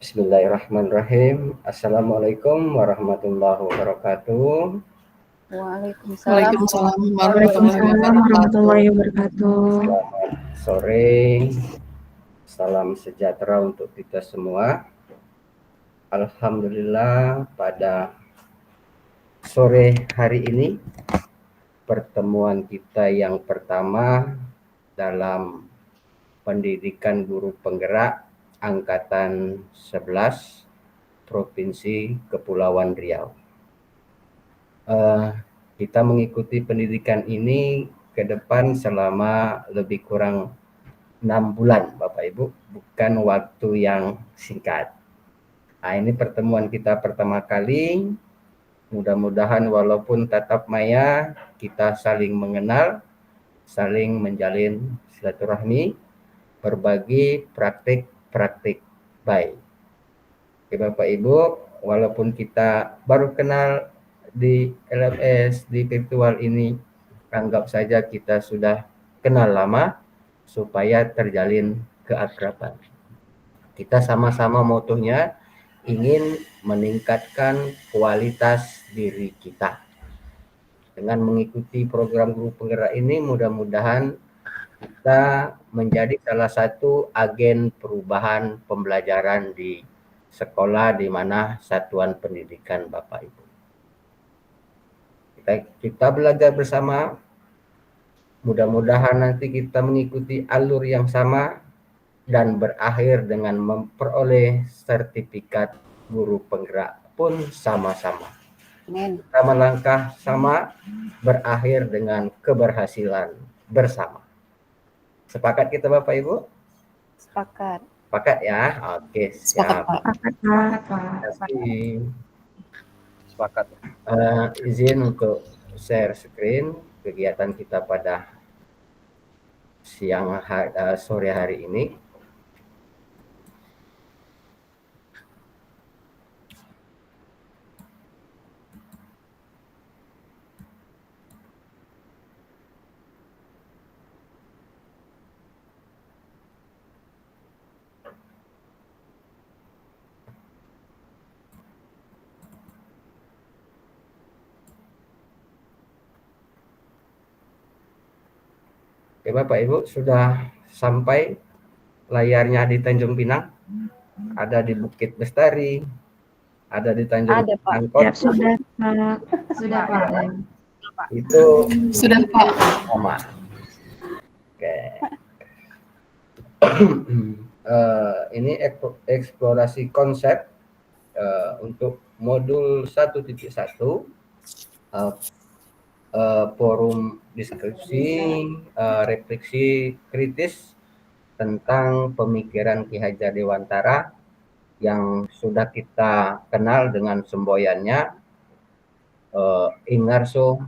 Bismillahirrahmanirrahim. Assalamualaikum warahmatullahi wabarakatuh. Waalaikumsalam Waalaikumsalam warahmatullahi warahmatullahi Waalaikumsalam warahmatullahi wabarakatuh. wabarakatuh. Selamat sore, salam sejahtera untuk kita semua. Alhamdulillah pada sore hari ini pertemuan kita yang pertama dalam pendidikan guru penggerak angkatan 11 Provinsi Kepulauan Riau. Kita mengikuti pendidikan ini ke depan selama lebih kurang 6 bulan, Bapak Ibu, bukan waktu yang singkat. Nah, ini pertemuan kita pertama kali. Mudah-mudahan walaupun tatap maya, kita saling mengenal, saling menjalin silaturahmi, berbagi praktik-praktik baik. Oke, Bapak Ibu, walaupun kita baru kenal di LMS, di virtual ini, anggap saja kita sudah kenal lama supaya terjalin keakraban. Kita sama-sama motonya ingin meningkatkan kualitas diri kita. Dengan mengikuti program guru penggerak ini, mudah-mudahan kita menjadi salah satu agen perubahan pembelajaran di sekolah di mana satuan pendidikan Bapak Ibu. Kita belajar bersama, mudah-mudahan nanti kita mengikuti alur yang sama dan berakhir dengan memperoleh sertifikat guru penggerak pun sama-sama. Kita melangkah sama, berakhir dengan keberhasilan bersama. Sepakat kita Bapak Ibu? Sepakat. Sepakat ya? Oke, siap. Sepakat. Izin untuk share screen kegiatan kita pada sore hari ini. Oke, Bapak Ibu, sudah sampai layarnya di Tanjung Pinang? Ada di Bukit Bestari, ada di Tanjung Pinang Kota. Ya, sudah, Pak. Sudah, Pak. Itu Sudah, Pak. sama. Oke. Ini eksplorasi konsep untuk modul 1.1 forum diskusi refleksi kritis tentang pemikiran Ki Hajar Dewantara yang sudah kita kenal dengan semboyannya Ingarso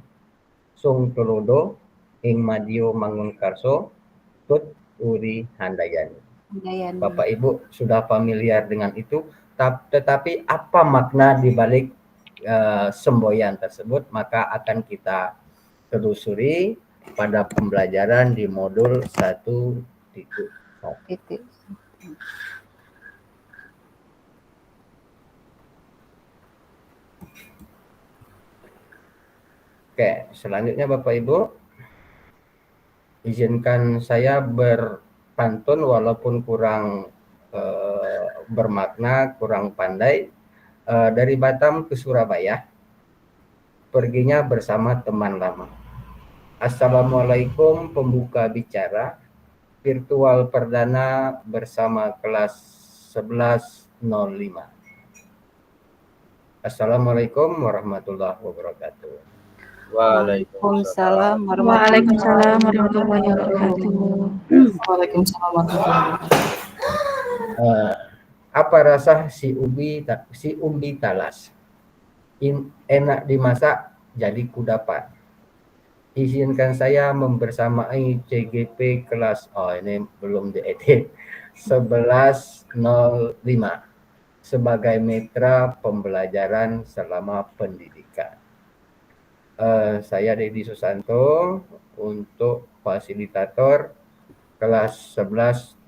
Sung Tulodo Ing Madio Mangunkarso Tut Uri Handayani. Bapak Ibu sudah familiar dengan itu, tetapi apa makna di balik semboyan tersebut maka akan kita telusuri pada pembelajaran di modul 1.1. Oke, selanjutnya Bapak Ibu, izinkan saya berpantun walaupun kurang bermakna, kurang pandai. Dari Batam ke Surabaya, perginya bersama teman lama. Assalamualaikum pembuka bicara, virtual perdana bersama kelas 1105. Assalamualaikum warahmatullahi wabarakatuh. Waalaikumsalam Waalaikumsalam warahmatullahi wabarakatuh. Waalaikumsalam warahmatullahi wabarakatuh. Apa rasa si umbi talas? Enak dimasak jadi kudapat. Izinkan saya membersamai CGP kelas ini belum diedit 1105 sebagai mitra pembelajaran selama pendidikan. Saya Dedi Susanto untuk fasilitator kelas 1105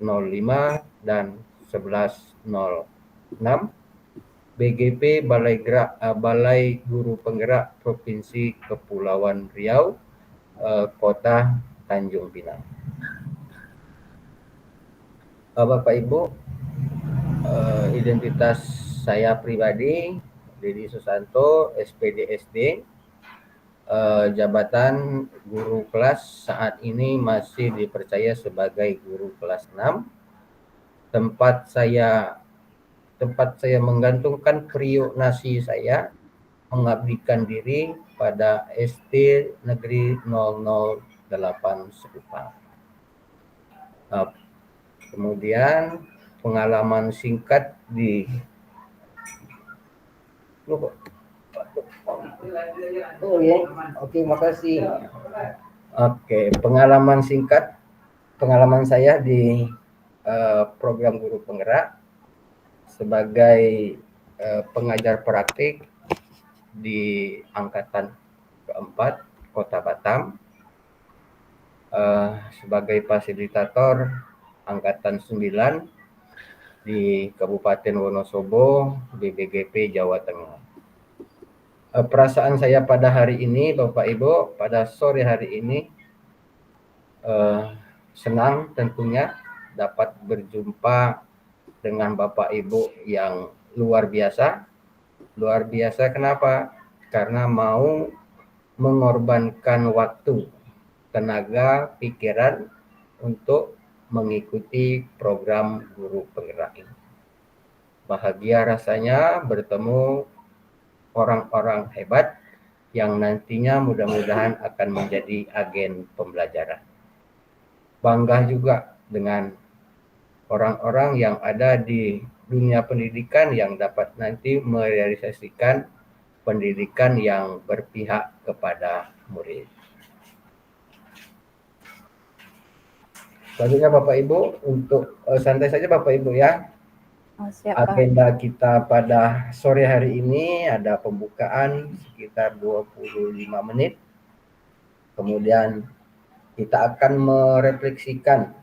dan 1106. 6. BGP Balai Guru Penggerak Provinsi Kepulauan Riau, Kota Tanjung Pinang. Bapak Ibu, identitas saya pribadi Dedi Susanto, SPD SD, jabatan guru kelas saat ini masih dipercaya sebagai guru kelas 6. Tempat saya menggantungkan prionasi saya mengabdikan diri pada SD Negeri 008 Sekupang. Kemudian pengalaman singkat di Oke, makasih. Oke, pengalaman saya di program guru penggerak sebagai pengajar praktik di angkatan keempat Kota Batam, sebagai fasilitator angkatan 9 di Kabupaten Wonosobo di BGP Jawa Tengah. Perasaan saya pada hari ini, Bapak Ibu, pada sore hari ini senang tentunya dapat berjumpa dengan Bapak Ibu yang luar biasa. Luar biasa kenapa? Karena mau mengorbankan waktu, tenaga, pikiran untuk mengikuti program guru penggerak ini. Bahagia rasanya bertemu orang-orang hebat yang nantinya mudah-mudahan akan menjadi agen pembelajaran. Bangga juga dengan orang-orang yang ada di dunia pendidikan yang dapat nanti merealisasikan pendidikan yang berpihak kepada murid. Selanjutnya Bapak Ibu, untuk santai saja Bapak Ibu ya. Siap, Pak. Agenda kita pada sore hari ini ada pembukaan sekitar 25 menit. Kemudian kita akan merefleksikan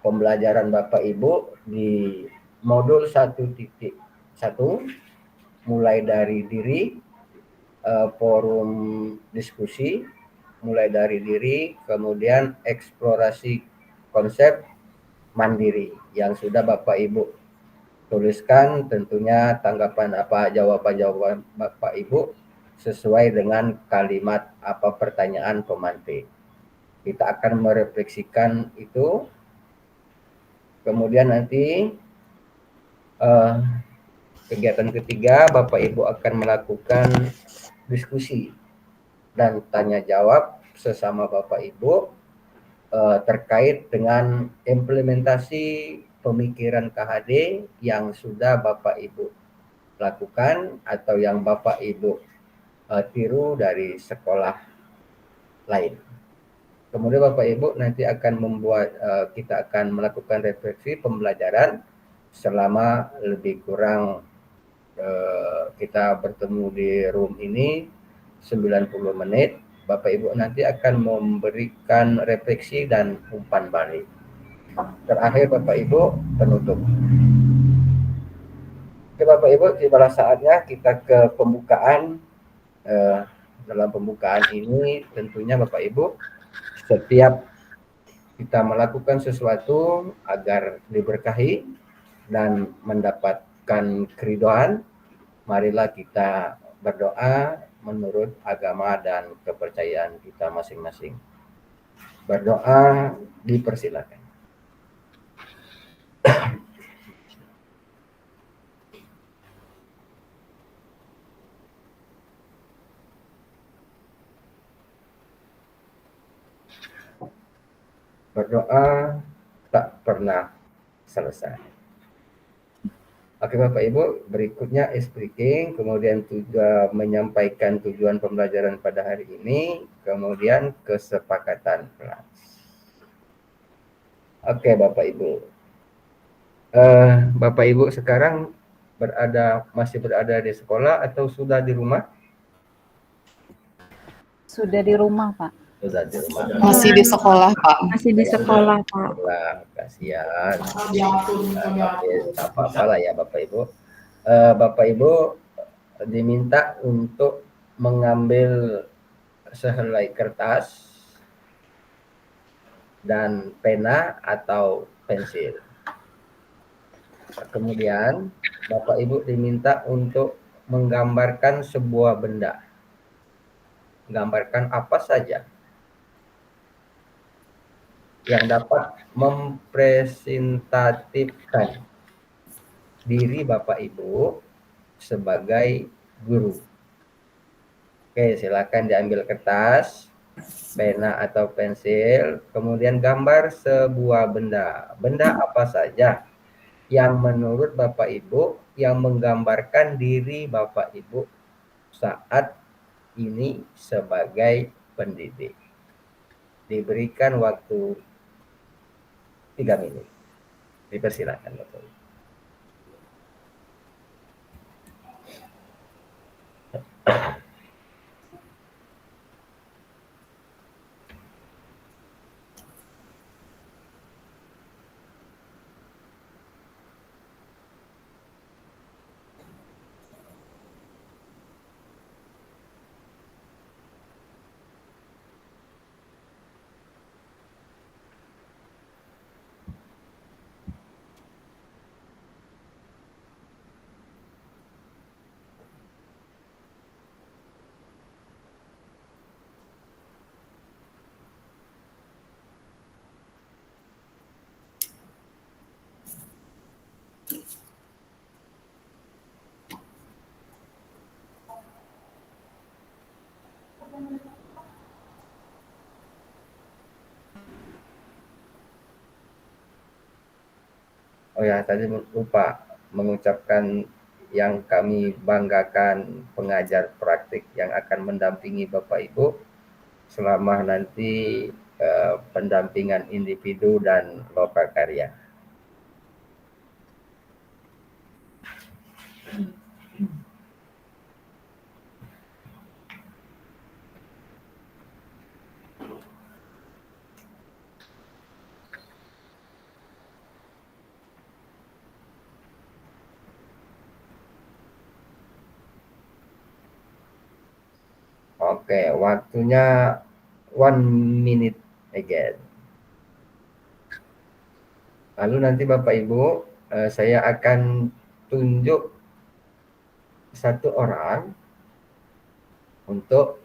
pembelajaran Bapak Ibu di modul 1.1 mulai dari diri, forum diskusi, mulai dari diri, kemudian eksplorasi konsep mandiri yang sudah Bapak Ibu tuliskan, tentunya tanggapan apa, jawaban Bapak Ibu sesuai dengan kalimat apa pertanyaan pemantik. Kita akan merefleksikan itu. Kemudian nanti kegiatan ketiga Bapak Ibu akan melakukan diskusi dan tanya jawab sesama Bapak Ibu terkait dengan implementasi pemikiran KHD yang sudah Bapak Ibu lakukan atau yang Bapak Ibu tiru dari sekolah lain. Kemudian Bapak Ibu nanti akan kita akan melakukan refleksi pembelajaran selama lebih kurang kita bertemu di room ini 90 menit. Bapak Ibu nanti akan memberikan refleksi dan umpan balik. Terakhir Bapak Ibu penutup. Oke Bapak Ibu, tibalah saatnya kita ke pembukaan. Dalam pembukaan ini tentunya Bapak Ibu, setiap kita melakukan sesuatu agar diberkahi dan mendapatkan keridhaan, marilah kita berdoa menurut agama dan kepercayaan kita masing-masing. Berdoa dipersilakan. Berdoa tak pernah selesai. Oke Bapak Ibu, berikutnya speaking, kemudian juga menyampaikan tujuan pembelajaran pada hari ini, kemudian kesepakatan kelas. Oke Bapak Ibu, Bapak Ibu sekarang masih berada di sekolah atau sudah di rumah? Sudah di rumah, Pak. Sudah di rumah. Masih di sekolah, Pak. Masih di sekolah, Pak. Lah, kasihan. Tapi tak apa-apa lah ya Bapak Ibu. Bapak Ibu diminta untuk mengambil sehelai kertas dan pena atau pensil. Kemudian Bapak Ibu diminta untuk menggambarkan sebuah benda. Gambarkan apa saja yang dapat mempresentatifkan diri Bapak Ibu sebagai guru. Oke, silakan diambil kertas, pena atau pensil, kemudian gambar sebuah benda. Benda apa saja yang menurut Bapak Ibu yang menggambarkan diri Bapak Ibu saat ini sebagai pendidik. Diberikan waktu 3 menit. Dipersilakan Bapak Ibu. Oh ya, tadi lupa mengucapkan yang kami banggakan pengajar praktik yang akan mendampingi Bapak Ibu selama nanti pendampingan individu dan lokakarya. Oke, waktunya 1 minute again. Lalu nanti Bapak Ibu, saya akan tunjuk satu orang untuk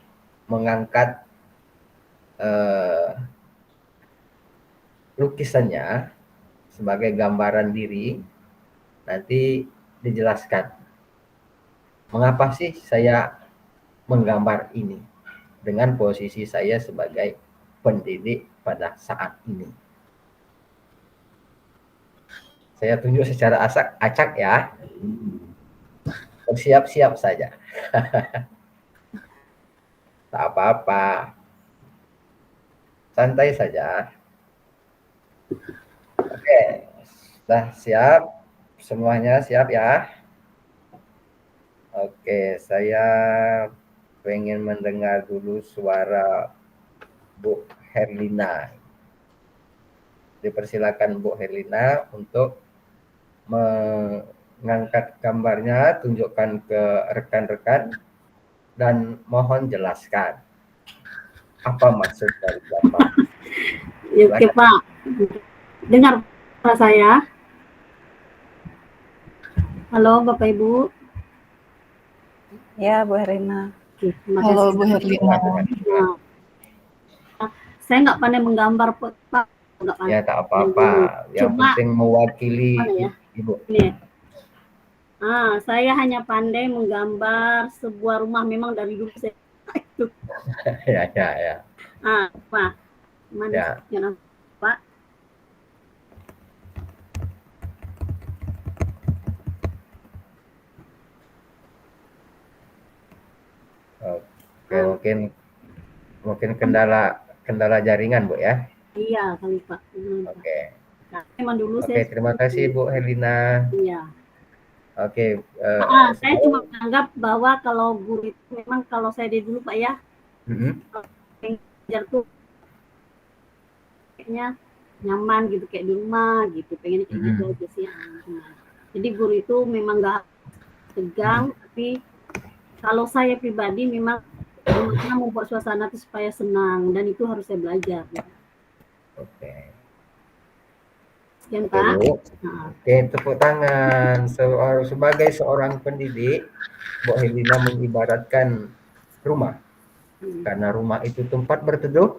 mengangkat lukisannya sebagai gambaran diri. Nanti dijelaskan mengapa sih saya menggambar ini dengan posisi saya sebagai pendidik pada saat ini. Saya tunjuk secara acak ya. Bersiap-siap saja. Tak apa-apa. Santai saja. Oke, sudah siap? Semuanya siap ya? Oke, saya pengen mendengar dulu suara Bu Herlina. Dipersilakan Bu Herlina untuk mengangkat gambarnya, tunjukkan ke rekan-rekan, dan mohon jelaskan apa maksud dari Bapak. Oke Pak, dengar suara saya? Halo Bapak Ibu. Ya, Bu Herina. Oke, terima Halo kasih. Bu Herlina. Nah, saya nggak pandai menggambar Pak. Nggak pandai. Ya tak apa-apa, yang Cuma, penting mewakili ya? Ibu. Nih. Saya hanya pandai menggambar sebuah rumah, memang dari dulu saya itu. Ya. Pak, mana ya. Pak? Oke, mungkin kendala jaringan Bu ya. Iya kali Pak. Oke. Nah, memang dulu Oke, saya. terima kasih Bu Herlina. Iya. Oke. Saya cuma menganggap bahwa kalau guru itu memang kalau saya dari dulu Pak ya, belajar tuh kayaknya nyaman gitu kayak di rumah gitu, pengen kayak gitu aja sih. Jadi guru itu memang nggak tegang, tapi kalau saya pribadi memang gimana membuat suasana itu supaya senang, dan itu harus saya belajar. Oke. Sekian Oke, Pak. Bu. Oke, tepuk tangan. Sebagai seorang pendidik, Bu Helina mengibaratkan rumah. Karena rumah itu tempat berteduh,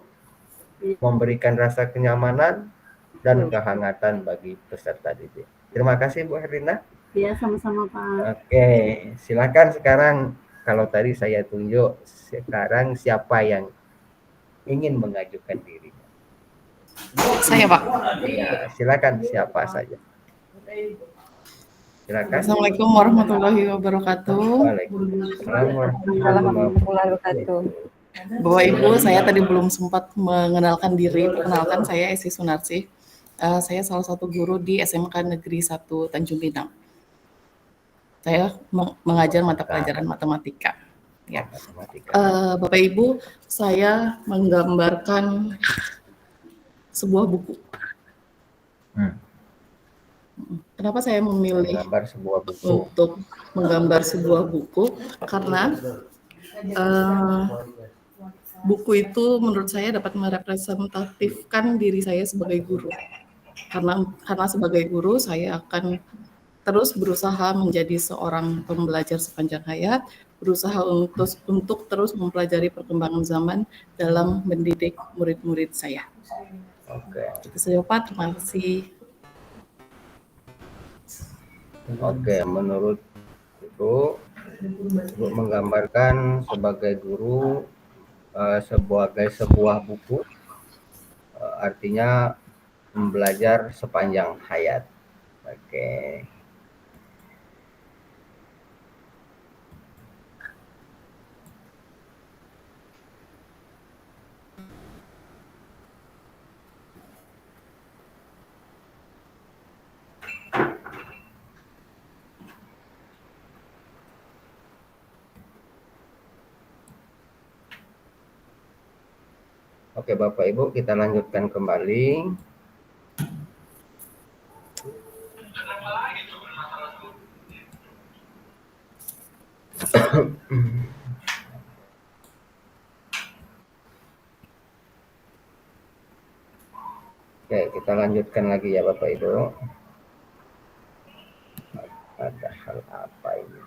memberikan rasa kenyamanan dan kehangatan bagi peserta didik. Terima kasih Bu Helina. Ya, sama-sama Pak. Oke, silakan sekarang, kalau tadi saya tunjuk, sekarang siapa yang ingin mengajukan diri? Saya, Pak. Ya, silakan siapa saja. Silakan. Assalamualaikum warahmatullahi wabarakatuh. Waalaikumsalam warahmatullahi wabarakatuh. Bapak Ibu, saya tadi belum sempat mengenalkan diri. Perkenalkan, saya Esi Sunarsi. Saya salah satu guru di SMK Negeri 1 Tanjung Pinang. Saya mengajar mata pelajaran matematika. Ya. Bapak Ibu, saya menggambarkan sebuah buku. Kenapa saya memilih untuk menggambar sebuah buku? Karena buku itu menurut saya dapat merepresentatifkan diri saya sebagai guru. Karena sebagai guru saya akan terus berusaha menjadi seorang pembelajar sepanjang hayat, berusaha untuk terus mempelajari perkembangan zaman dalam mendidik murid-murid saya. Oke. Itu saja Pak, terima kasih. Oke, menurut Ibu menggambarkan sebagai guru sebuah buku, artinya belajar sepanjang hayat. Oke. Oke, Bapak Ibu, kita lanjutkan kembali. Oke, kita lanjutkan lagi ya Bapak Ibu. Ada hal apa ini?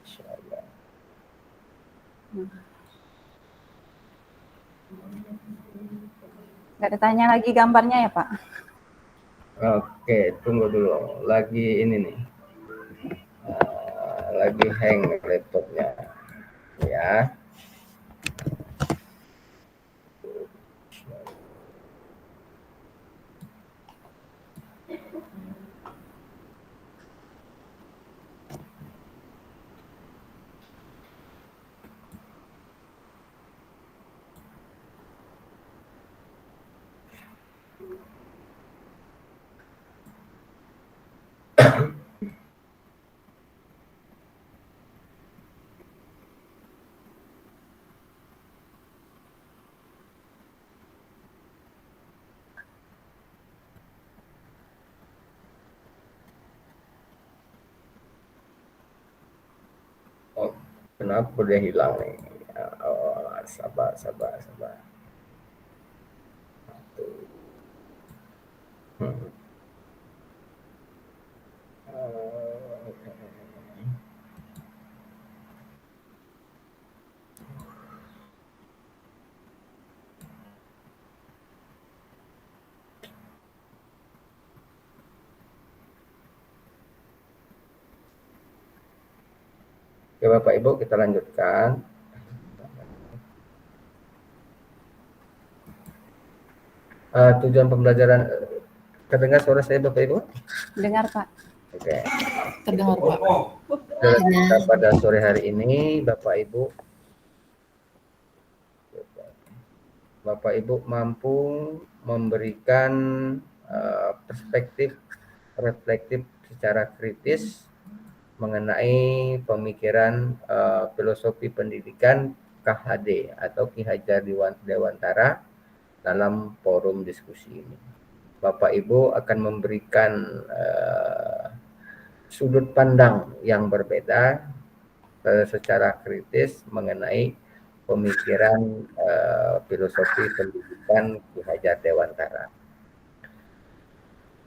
Insyaallah. Nggak ditanya lagi gambarnya ya Pak? Oke, tunggu dulu. Lagi ini nih. Lagi hang laptopnya. Ya. Oh, kenapa dia hilang nih? Oh, sabar. Oke, Bapak Ibu, kita lanjutkan. Tujuan pembelajaran, terdengar suara saya Bapak Ibu? Dengar Pak. Oke. Terdengar Pak. Kita pada sore hari ini Bapak Ibu mampu memberikan perspektif reflektif secara kritis mengenai pemikiran filosofi pendidikan KHD atau Ki Hajar Dewantara dalam forum diskusi ini. Bapak Ibu akan memberikan sudut pandang yang berbeda secara kritis mengenai pemikiran filosofi pendidikan Ki Hajar Dewantara.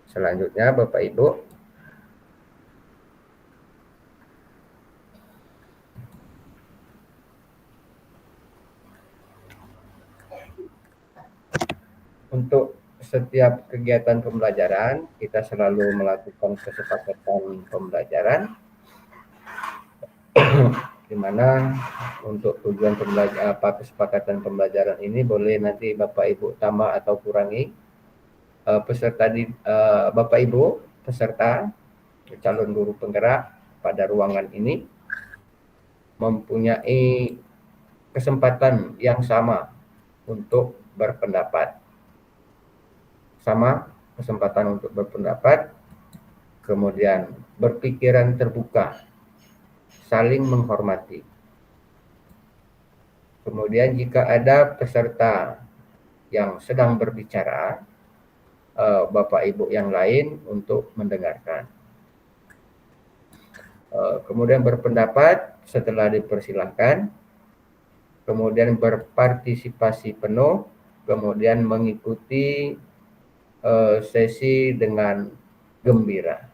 Selanjutnya Bapak Ibu, untuk setiap kegiatan pembelajaran kita selalu melakukan kesepakatan pembelajaran di mana untuk tujuan kesepakatan pembelajaran ini boleh nanti Bapak Ibu tambah atau kurangi. Peserta Bapak Ibu peserta calon guru penggerak pada ruangan ini mempunyai kesempatan yang sama untuk berpendapat. Sama kesempatan untuk berpendapat, kemudian berpikiran terbuka, saling menghormati. Kemudian jika ada peserta yang sedang berbicara, Bapak Ibu yang lain untuk mendengarkan. Kemudian berpendapat setelah dipersilahkan, kemudian berpartisipasi penuh, kemudian mengikuti sesi dengan gembira.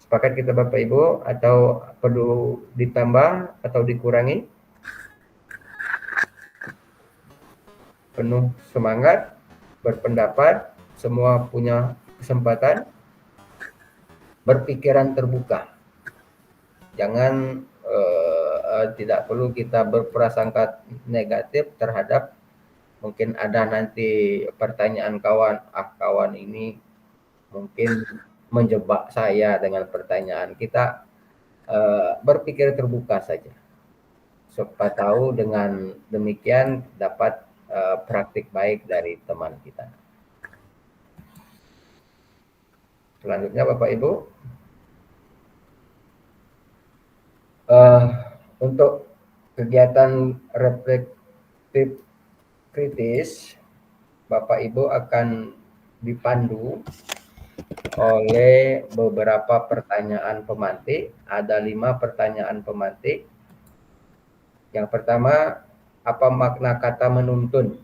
Sepakat kita Bapak Ibu atau perlu ditambah atau dikurangi? Penuh semangat, berpendapat, semua punya kesempatan, berpikiran terbuka. Jangan tidak perlu kita berprasangka negatif terhadap mungkin ada nanti pertanyaan kawan ini mungkin menjebak saya dengan pertanyaan. Kita berpikir terbuka saja. Siapa tahu dengan demikian dapat praktik baik dari teman kita. Selanjutnya Bapak Ibu, untuk kegiatan reflektif kritis, Bapak Ibu akan dipandu oleh beberapa pertanyaan pemantik. Ada 5 pertanyaan pemantik. Yang pertama, apa makna kata menuntun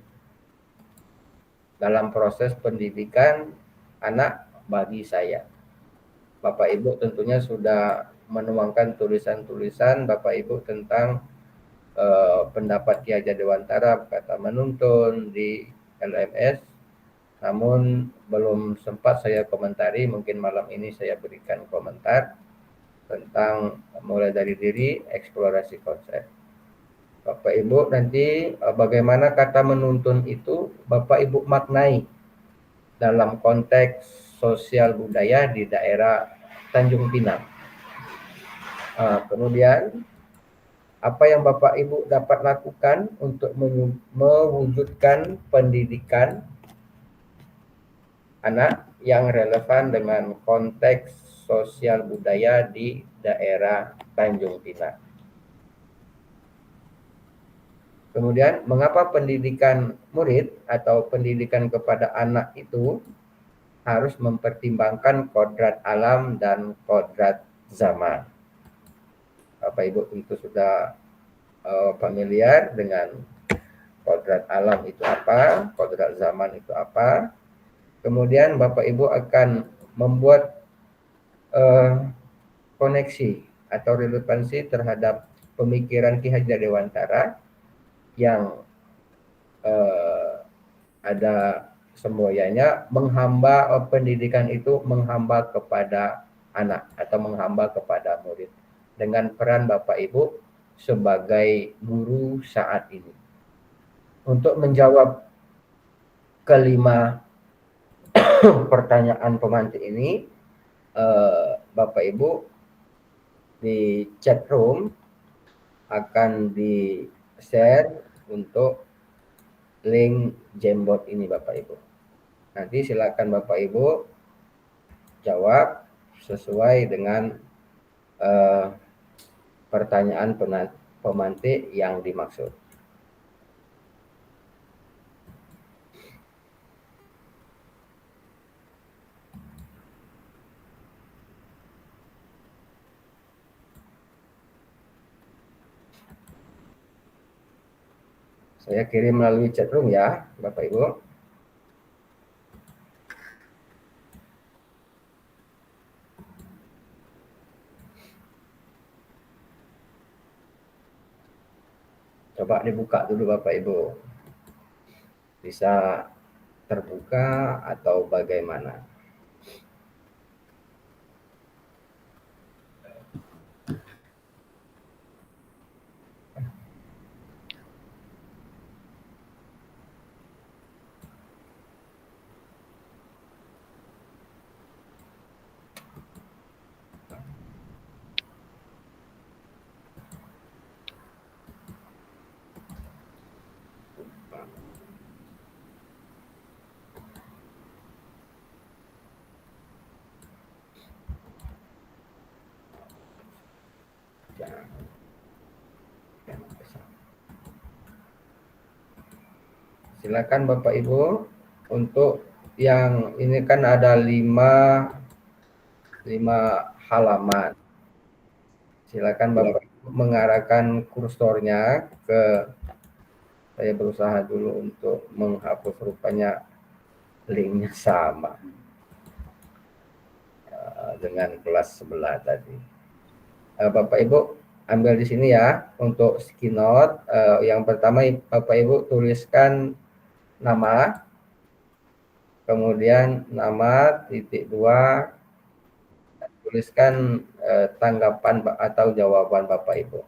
dalam proses pendidikan anak bagi saya? Bapak Ibu tentunya sudah menuangkan tulisan-tulisan Bapak Ibu tentang pendapat Ki Hajar Dewantara kata menuntun di LMS, namun belum sempat saya komentari. Mungkin malam ini saya berikan komentar tentang mulai dari diri, eksplorasi konsep. Bapak Ibu nanti bagaimana kata menuntun itu Bapak Ibu maknai dalam konteks sosial budaya di daerah Tanjung Pinang. Kemudian apa yang Bapak Ibu dapat lakukan untuk mewujudkan pendidikan anak yang relevan dengan konteks sosial budaya di daerah Tanjung Pinang. Kemudian, mengapa pendidikan murid atau pendidikan kepada anak itu harus mempertimbangkan kodrat alam dan kodrat zaman? Bapak Ibu tentu sudah familiar dengan kodrat alam itu apa, kodrat zaman itu apa. Kemudian Bapak Ibu akan membuat koneksi atau relevansi terhadap pemikiran Ki Hajar Dewantara yang ada semboyannya menghamba pendidikan itu menghamba kepada anak atau menghamba kepada murid dengan peran Bapak Ibu sebagai guru saat ini. Untuk menjawab kelima pertanyaan pemantik ini, Bapak Ibu di chat room akan di-share untuk link Jamboard ini Bapak Ibu. Nanti silakan Bapak Ibu jawab sesuai dengan pertanyaan pemantik yang dimaksud. Saya kirim melalui chat room ya, Bapak Ibu. Coba dibuka dulu Bapak Ibu. Bisa terbuka atau bagaimana? Silakan Bapak Ibu, untuk yang ini kan ada 5 halaman. Silakan Bapak Ibu mengarahkan kursornya ke, saya berusaha dulu untuk menghapus, rupanya linknya sama dengan kelas sebelah tadi. Bapak Ibu ambil di sini ya untuk keynote. Yang pertama Bapak Ibu tuliskan nama, kemudian nama _2, tuliskan tanggapan atau jawaban Bapak Ibu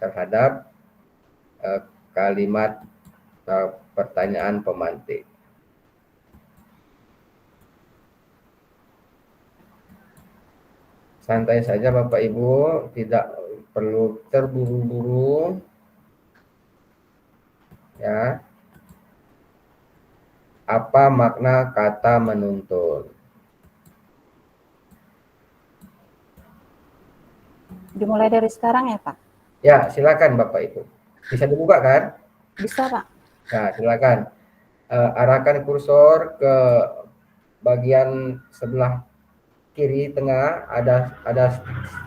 terhadap kalimat pertanyaan pemantik. Santai saja Bapak Ibu, tidak perlu terburu-buru ya. Apa makna kata menuntun? Dimulai dari sekarang ya Pak? Ya, silakan Bapak Ibu. Bisa dibuka kan? Bisa Pak. Nah, silakan. Arahkan kursor ke bagian sebelah kiri tengah, ada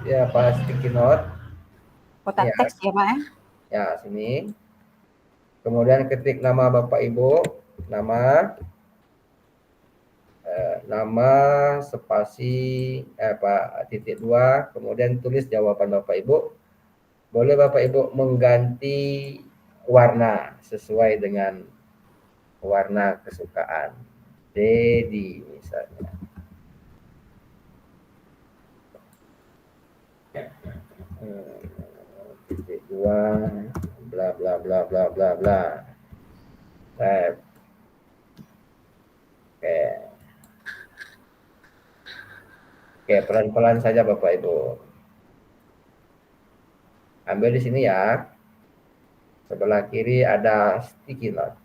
ya, sticky note. Kotak Ya. teks ya Pak ya? Ya, sini. Kemudian ketik nama Bapak Ibu, nama spasi _2, kemudian tulis jawaban Bapak Ibu. Boleh Bapak Ibu mengganti warna sesuai dengan warna kesukaan. Dedi misalnya. _2 bla bla bla bla bla bla. Oke. Oke, pelan-pelan saja Bapak Ibu. Ambil di sini ya. Sebelah kiri ada sticky note.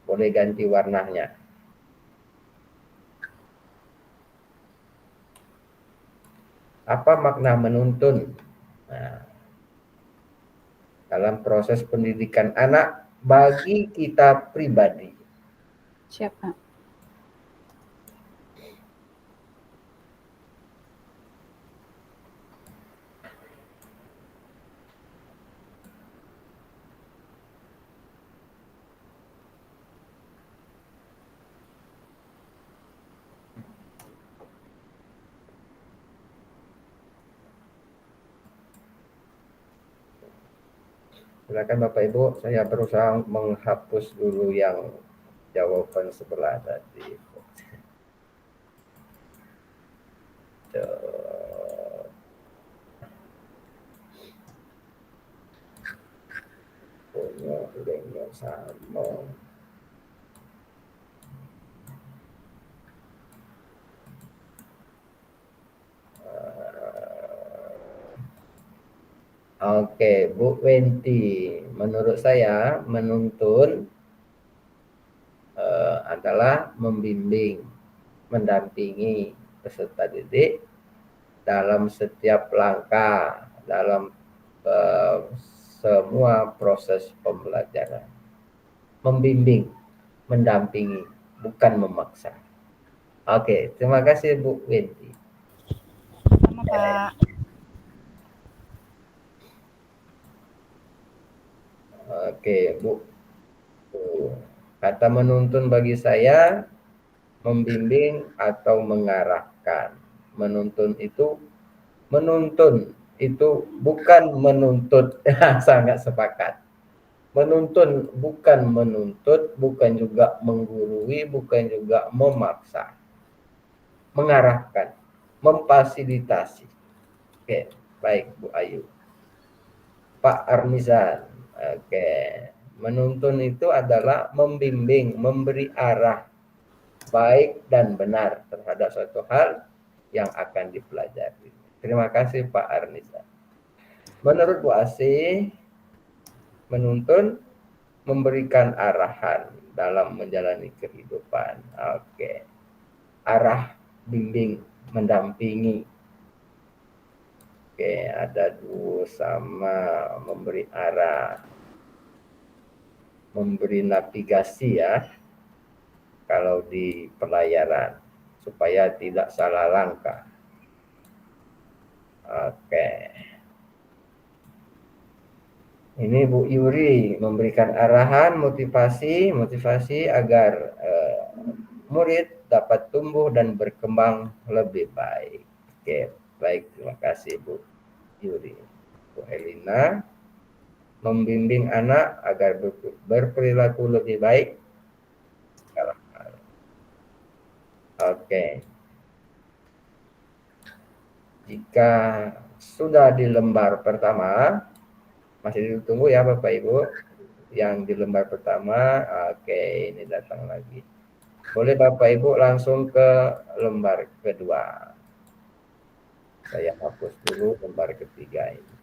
Boleh ganti warnanya. Apa makna menuntun? Nah, dalam proses pendidikan anak bagi kita pribadi. Siap Pak. Silakan Bapak Ibu, saya berusaha menghapus dulu yang jawaban sebelah tadi. Punya linknya sama. Oke, Bu Wenti, menurut saya menuntun adalah membimbing, mendampingi peserta didik dalam setiap langkah, dalam semua proses pembelajaran. Membimbing, mendampingi, bukan memaksa. Oke, terima kasih Bu Winti. Sama Pak. Oke, Bu. Kata menuntun bagi saya membimbing atau mengarahkan. Menuntun itu bukan menuntut. Sangat sepakat. Menuntun bukan menuntut, bukan juga menggurui, bukan juga memaksa. Mengarahkan, memfasilitasi. Oke, baik Bu Ayu. Pak Armizan. Oke, menuntun itu adalah membimbing, memberi arah baik dan benar terhadap suatu hal yang akan dipelajari. Terima kasih Pak Armizan. Menurut Bu Asih, menuntun memberikan arahan dalam menjalani kehidupan. Oke. Arah, bimbing, mendampingi. Oke, ada dua sama memberi arah. Memberi navigasi ya. Kalau di pelayaran supaya tidak salah langkah. Oke. Ini Bu Yuri memberikan arahan, motivasi agar murid dapat tumbuh dan berkembang lebih baik. Oke, baik, terima kasih Bu Yuri. Bu Elina membimbing anak agar berperilaku lebih baik. Oke. Jika sudah di lembar pertama, masih ditunggu ya Bapak Ibu yang di lembar pertama. Oke, ini datang lagi. Boleh Bapak Ibu langsung ke lembar kedua. Saya hapus dulu lembar ketiga ini.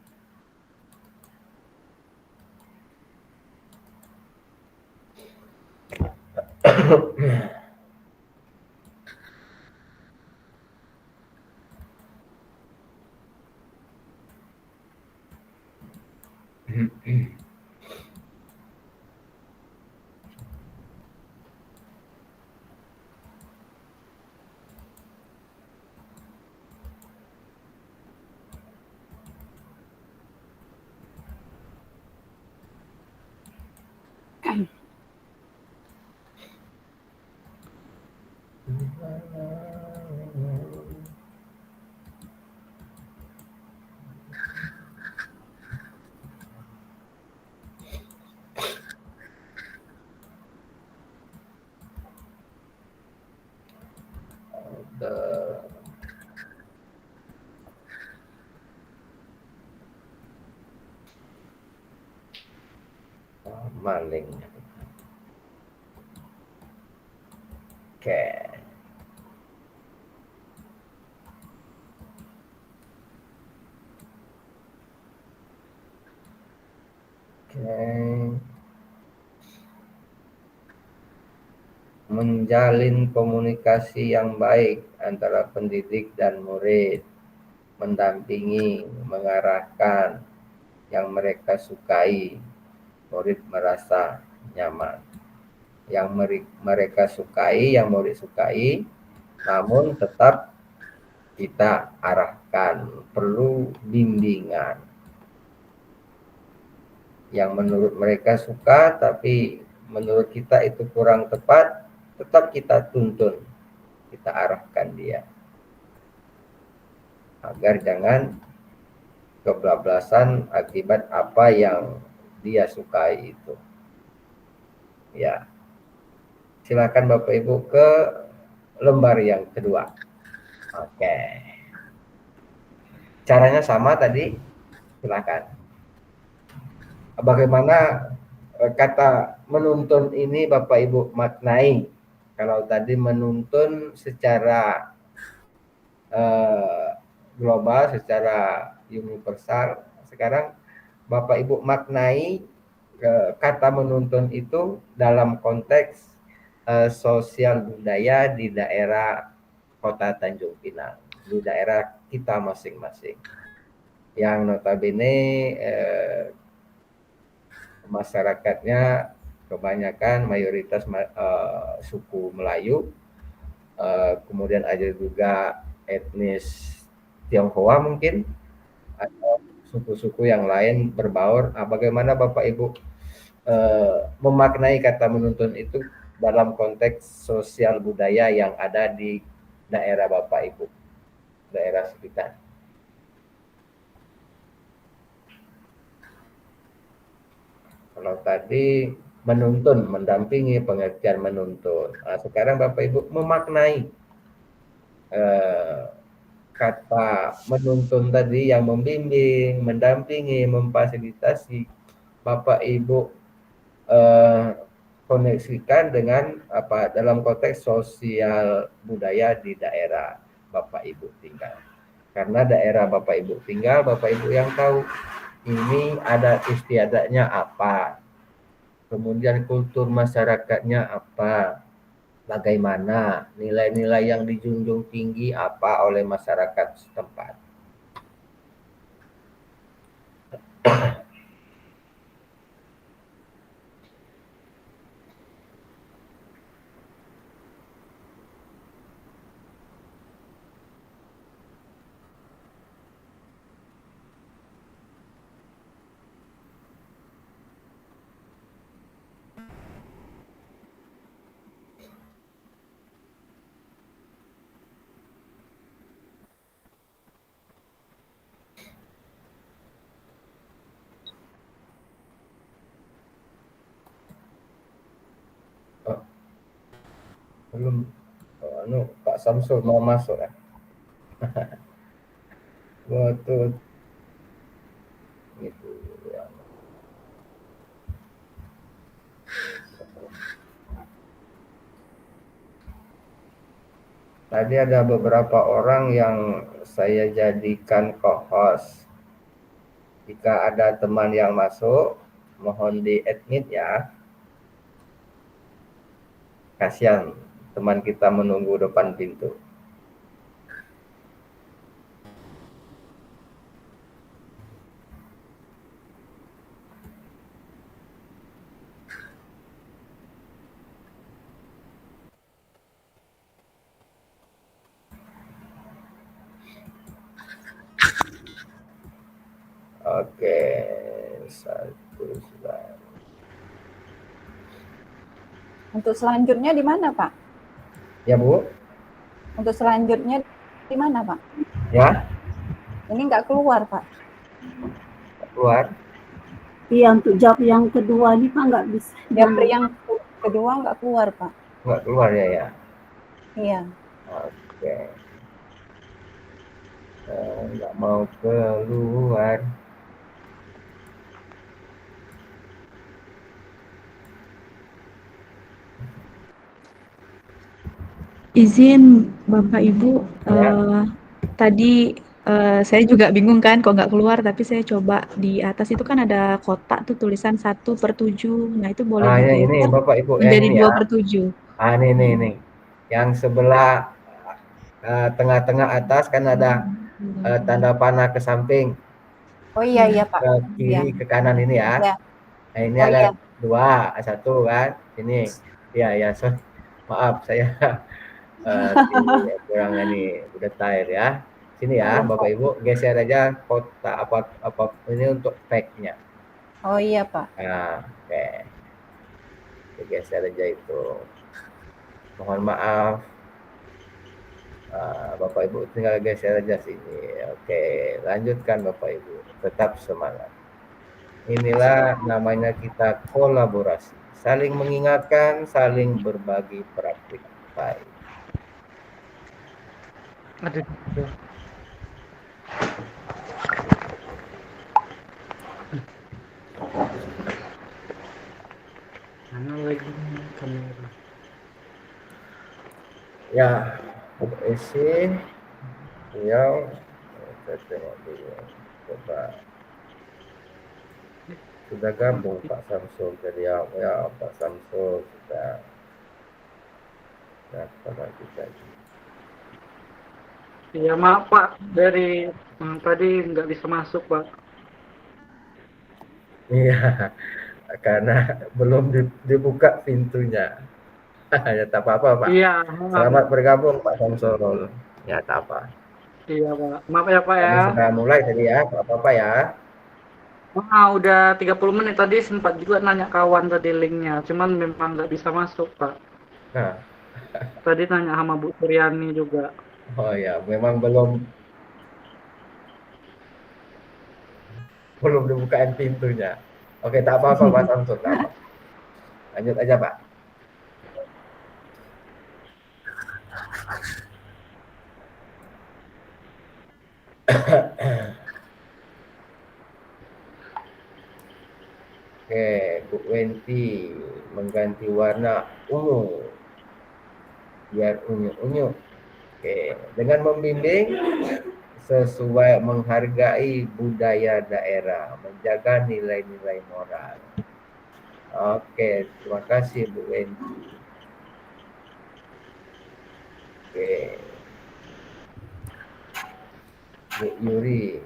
Maling. Oke. Menjalin komunikasi yang baik antara pendidik dan murid, mendampingi, mengarahkan yang mereka sukai, murid merasa nyaman. Yang mereka sukai, yang murid sukai, namun tetap kita arahkan, perlu bimbingan. Yang menurut mereka suka, tapi menurut kita itu kurang tepat, tetap kita tuntun, kita arahkan dia. Agar jangan kebablasan akibat apa yang dia sukai itu. Ya. Silakan Bapak Ibu ke lembar yang kedua. Oke. Caranya sama tadi. Silakan. Bagaimana kata menuntun ini Bapak Ibu maknai? Kalau tadi menuntun secara global, secara universal, sekarang Bapak Ibu maknai kata menuntun itu dalam konteks sosial budaya di daerah Kota Tanjung Pinang. di daerah kita masing-masing. Yang notabene masyarakatnya kebanyakan mayoritas suku Melayu, kemudian ada juga etnis Tionghoa mungkin, atau suku-suku yang lain berbaur. Bagaimana Bapak Ibu memaknai kata menuntun itu dalam konteks sosial budaya yang ada di daerah Bapak Ibu, daerah sekitar? Kalau tadi menuntun, mendampingi, pengertian menuntun. Sekarang Bapak Ibu memaknai kata menuntun tadi yang membimbing, mendampingi, memfasilitasi. Bapak Ibu koneksikan dengan apa dalam konteks sosial budaya di daerah Bapak Ibu tinggal. Karena daerah Bapak Ibu tinggal, Bapak Ibu yang tahu ini adat istiadatnya apa, kemudian kultur masyarakatnya apa, bagaimana nilai-nilai yang dijunjung tinggi apa oleh masyarakat setempat. Belum, Pak Samsul mau masuk ya? Betul. Gitu ya. Tadi ada beberapa orang yang saya jadikan co-host. Jika ada teman yang masuk, mohon di-admit ya. Kasihan teman kita menunggu depan pintu. Oke, satu sudah. Untuk selanjutnya di mana, Pak? Ya Bu? Untuk selanjutnya di mana, Pak? Ya? Ini nggak keluar, Pak. Keluar? Iya, untuk jawab yang kedua ini Pak nggak bisa. Yang kedua nggak keluar, Pak. Nggak keluar ya? Iya. Oke. Nggak mau keluar. Izin Bapak Ibu, Ya. tadi saya juga bingung kan kok nggak keluar, tapi saya coba di atas itu kan ada kotak tuh tulisan 1/7. Nah itu boleh Ini digeser Bapak Ibu menjadi ini ya. 2/7. Ini. Yang sebelah tengah-tengah atas kan ada tanda panah ke samping, Oh iya, Pak. ke kiri, ke kanan ini ya. Iya. Nah, ini Oh ada iya. 2, 1 kan. Ini. Ya, sorry. Maaf saya kurang ini detail ya. Sini ya, Iya, Bapak Pak. Ibu geser aja kotak apa ini untuk pack-nya. Oh iya, Pak. Nah, oke. Geser aja itu. Mohon maaf. Bapak Ibu tinggal geser aja sini. Oke, lanjutkan Bapak Ibu. Tetap semangat. Inilah namanya kita kolaborasi. Saling mengingatkan, saling berbagi praktik baik. Aduh. Mana lagi kamera? Ya, isi beliau kita tengok dulu. Coba sudah gabung Pak Samsul jadi ya Pak Samsul sudah sama kita. Iya maaf Pak, dari tadi nggak bisa masuk Pak. Iya, karena belum dibuka pintunya. Ya tak apa-apa Pak. Iya, Selamat bergabung Pak Samsul. Ya tak apa. iya Pak. Maaf ya Pak ya. Kami sudah mulai tadi ya, tak apa-apa ya. Udah 30 menit tadi sempat juga nanya kawan tadi linknya, cuman memang nggak bisa masuk Pak. Nah, Tadi nanya sama Bu Suryani juga. oh ya, memang belum dibukain pintunya. Oke, tak apa-apa Pak Samsul, tak apa. Lanjut aja Pak. Oke, Bu Wenti mengganti warna ungu biar unyu-unyu. Oke, dengan membimbing sesuai menghargai budaya daerah, menjaga nilai-nilai moral. Oke, terima kasih Bu Wenti. Oke, Bu Yuri,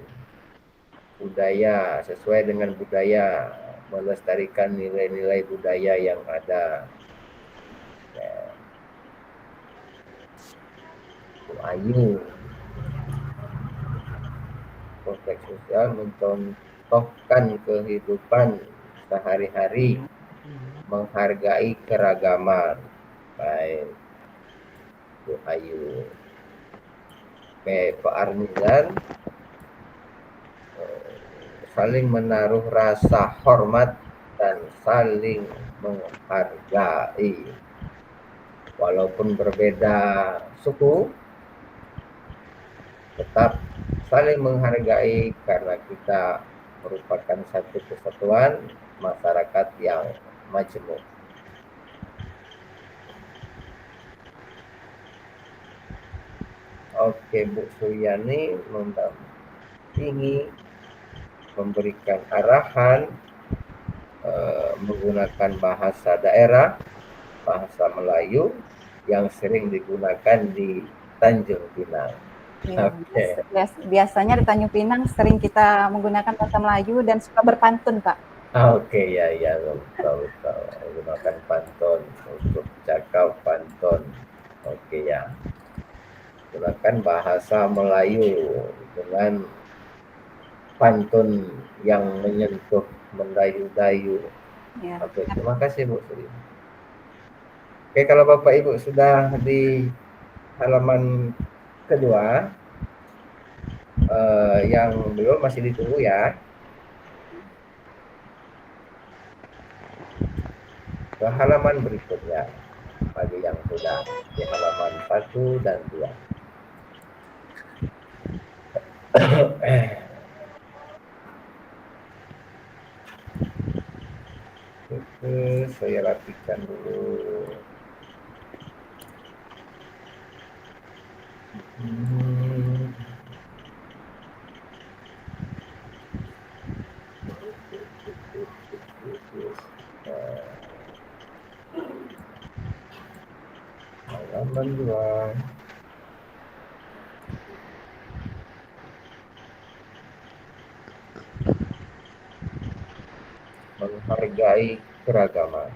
budaya sesuai dengan budaya, melestarikan nilai-nilai budaya yang ada. Ya. Bu Ayu, konteks sosial mencontohkan kehidupan sehari-hari, menghargai keragaman. Baik, Bu Ayu. Oke, Pak Arnizan, saling menaruh rasa hormat dan saling menghargai. Walaupun berbeda suku, tetap saling menghargai karena kita merupakan satu kesatuan masyarakat yang majemuk. Oke, Bu Suryani mendampingi, memberikan arahan, menggunakan bahasa daerah, bahasa Melayu yang sering digunakan di Tanjung Pinang. Ya, Oke. biasanya di Tanjung Pinang sering kita menggunakan bahasa Melayu dan suka berpantun, Pak. Oke, ya, betul. Menggunakan pantun untuk cakap pantun. Oke ya. Gunakan bahasa Melayu dengan pantun yang menyentuh, mendayu-dayu. Ya. Oke, terima kasih Bu Sri. Oke, kalau Bapak Ibu sudah di halaman kedua, yang belum masih ditunggu ya. Ke halaman berikutnya bagi yang sudah di halaman 1 dan 2. Oke, saya rapikan dulu. Halaman 2. Menghargai keragaman.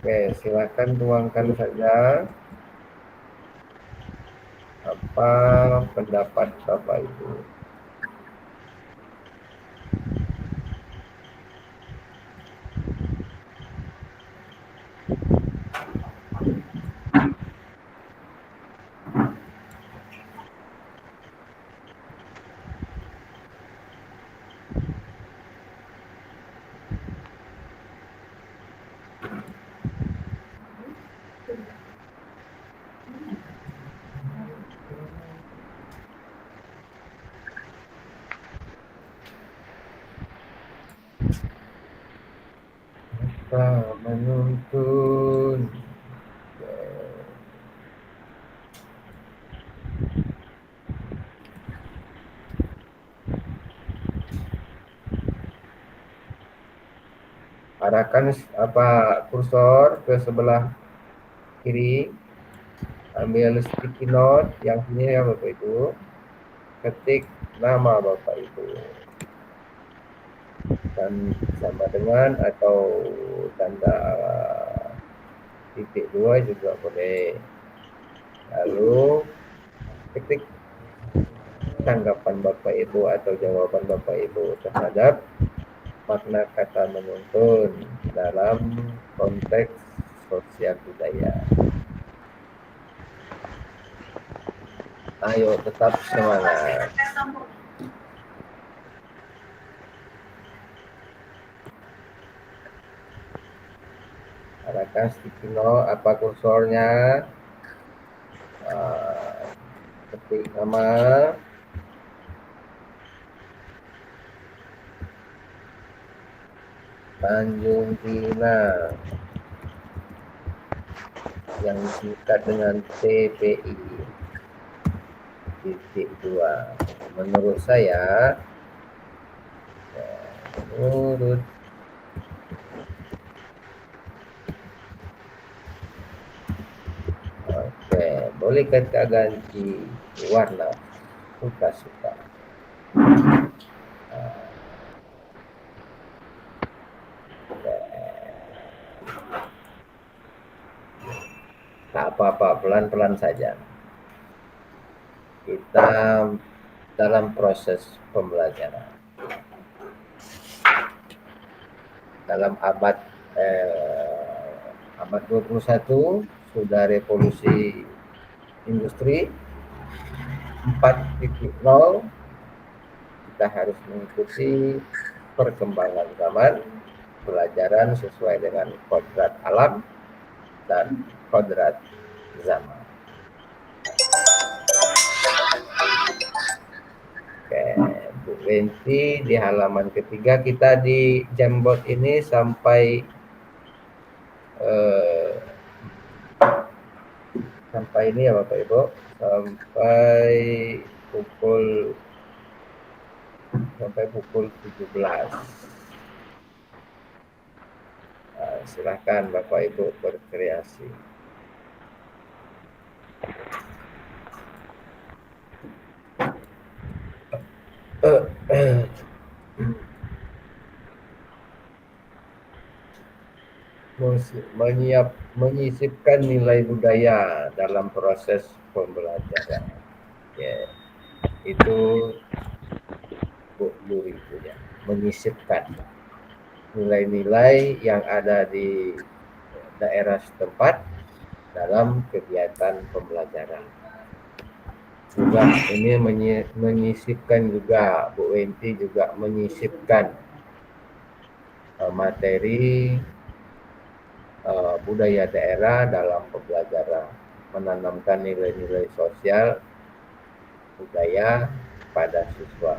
Oke, silakan tuangkan saja apa pendapat Bapak Ibu. Siapa menuntun? Arahkan kursor ke sebelah kiri, ambil sticky note yang sini ya Bapak Ibu, ketik nama Bapak Ibu dan sama dengan atau tanda titik 2 juga boleh, lalu ketik tanggapan Bapak Ibu atau jawaban Bapak Ibu terhadap makna kata menuntun dalam konteks sosial budaya. Ayo tetap semangat. Arahkan sticky note kursornya, ketik nama, Tanjung Pinang yang disingkat dengan TPI titik 2. Menurut saya, menurut boleh kita ganti warna suka-suka. Tak apa-apa, pelan-pelan saja. Kita dalam proses pembelajaran. Dalam abad 21 sudah revolusi industri 4.0, kita harus mengikuti perkembangan zaman, pelajaran sesuai dengan kodrat alam dan kodrat zaman. Oke, Bu Wenti di halaman ketiga, kita di Jamboard ini sampai ini ya Bapak Ibu, sampai pukul 17. Silakan Bapak Ibu berkreasi. Menyisipkan nilai budaya dalam proses pembelajaran. Ya, itu Bu Yuri punya, menyisipkan nilai-nilai yang ada di daerah setempat dalam kegiatan pembelajaran. Juga ini menyisipkan juga, Bu Wenti juga menyisipkan materi budaya daerah dalam pembelajaran, menanamkan nilai-nilai sosial budaya pada siswa.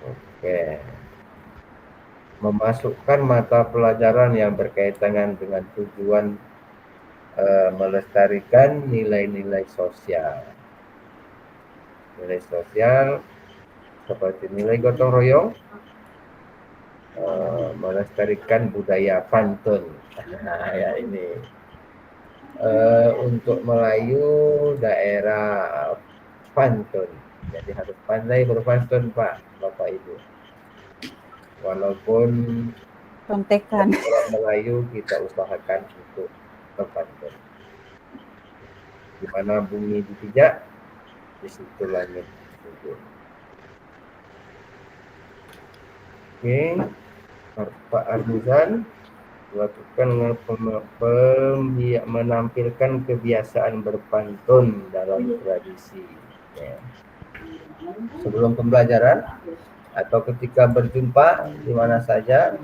Oke. Memasukkan mata pelajaran yang berkaitan dengan tujuan melestarikan nilai-nilai sosial. Nilai sosial seperti nilai gotong royong, melestarikan budaya pantun. Nah, ya ini untuk Melayu daerah pantun. Jadi harus pandai berpantun Pak, Bapak Ibu. Walaupun Contekan. Melayu kita usahakan untuk berpantun. Di mana bumi dipijak, di situ langit turun. Oke, Pak Armuzan lakukan menampilkan kebiasaan berpantun dalam tradisi. Ya. Sebelum pembelajaran atau ketika berjumpa di mana saja,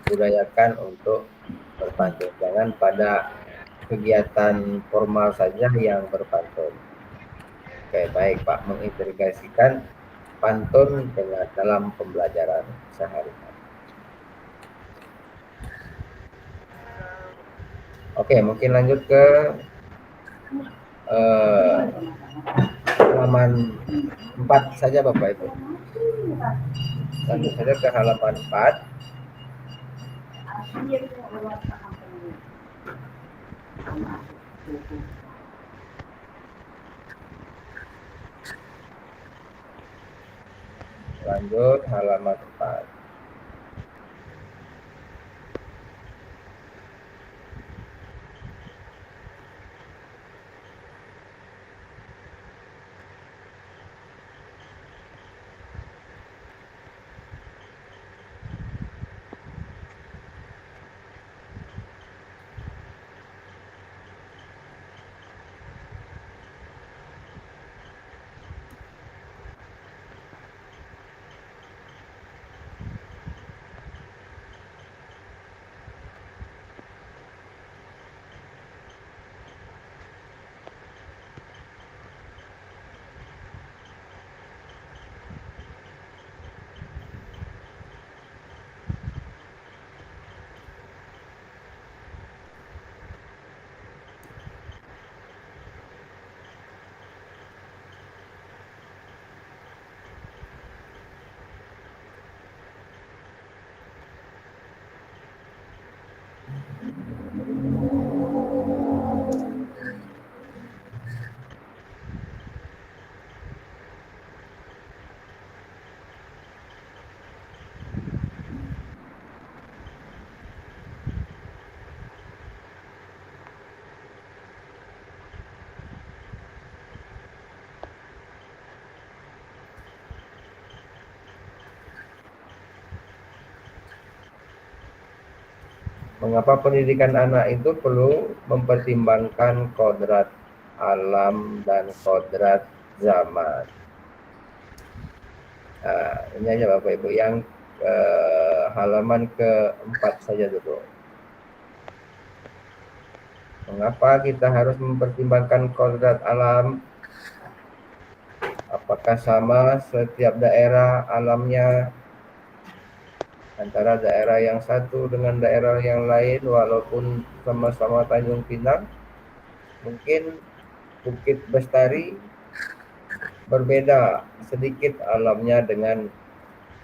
budayakan untuk berpantun. Jangan pada kegiatan formal saja yang berpantun. Oke, baik Pak, mengintegrasikan pantun dengan dalam pembelajaran sehari-hari. Oke, mungkin lanjut ke halaman 4 saja Bapak Ibu. Lanjut saja ke halaman 4. Lanjut halaman 4. Mengapa pendidikan anak itu perlu mempertimbangkan kodrat alam dan kodrat zaman? Nah, ini aja Bapak Ibu, yang halaman ke-4 saja dulu. Mengapa kita harus mempertimbangkan kodrat alam? Apakah sama setiap daerah alamnya antara daerah yang satu dengan daerah yang lain walaupun sama-sama Tanjung Pinang? Mungkin Bukit Bestari berbeda sedikit alamnya dengan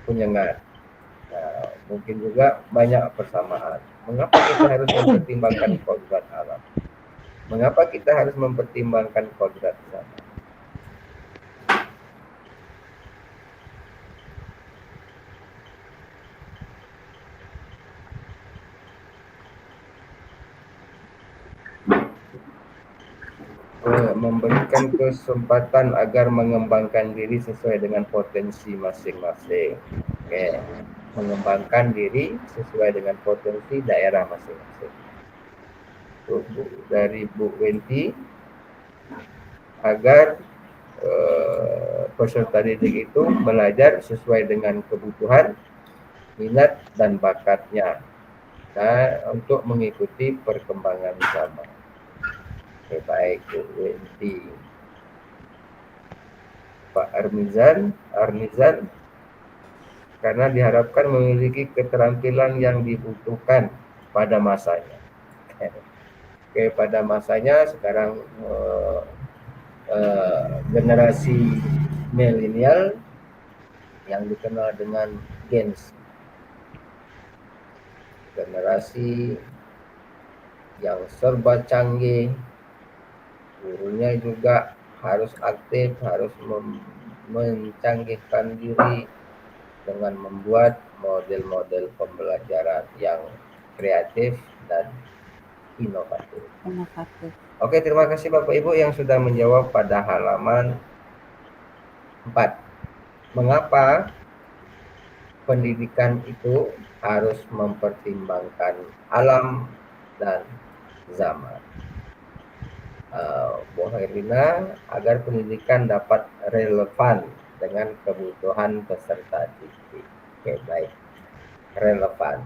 Kunyengat. Nah, mungkin juga banyak persamaan. Mengapa kita harus mempertimbangkan kodrat alam? Mengapa kita harus mempertimbangkan kodrat zaman? Memberikan kesempatan agar mengembangkan diri sesuai dengan potensi masing-masing. Oke, mengembangkan diri sesuai dengan potensi daerah masing-masing. Dari Bu Wenti, agar peserta didik itu belajar sesuai dengan kebutuhan, minat, dan bakatnya, untuk mengikuti perkembangan zaman. Oke, baik Bu Wenti. Pak Arnizan, karena diharapkan memiliki keterampilan yang dibutuhkan pada masanya. Oke, pada masanya sekarang generasi milenial yang dikenal dengan Gen Z, generasi yang serba canggih, gurunya juga harus aktif, harus mencanggihkan diri dengan membuat model-model pembelajaran yang kreatif dan inovatif. Oke, terima kasih Bapak Ibu yang sudah menjawab pada halaman 4. Mengapa pendidikan itu harus mempertimbangkan alam dan zaman? Bu Herlina, agar pendidikan dapat relevan dengan kebutuhan peserta didik. Oke, baik. Relevan.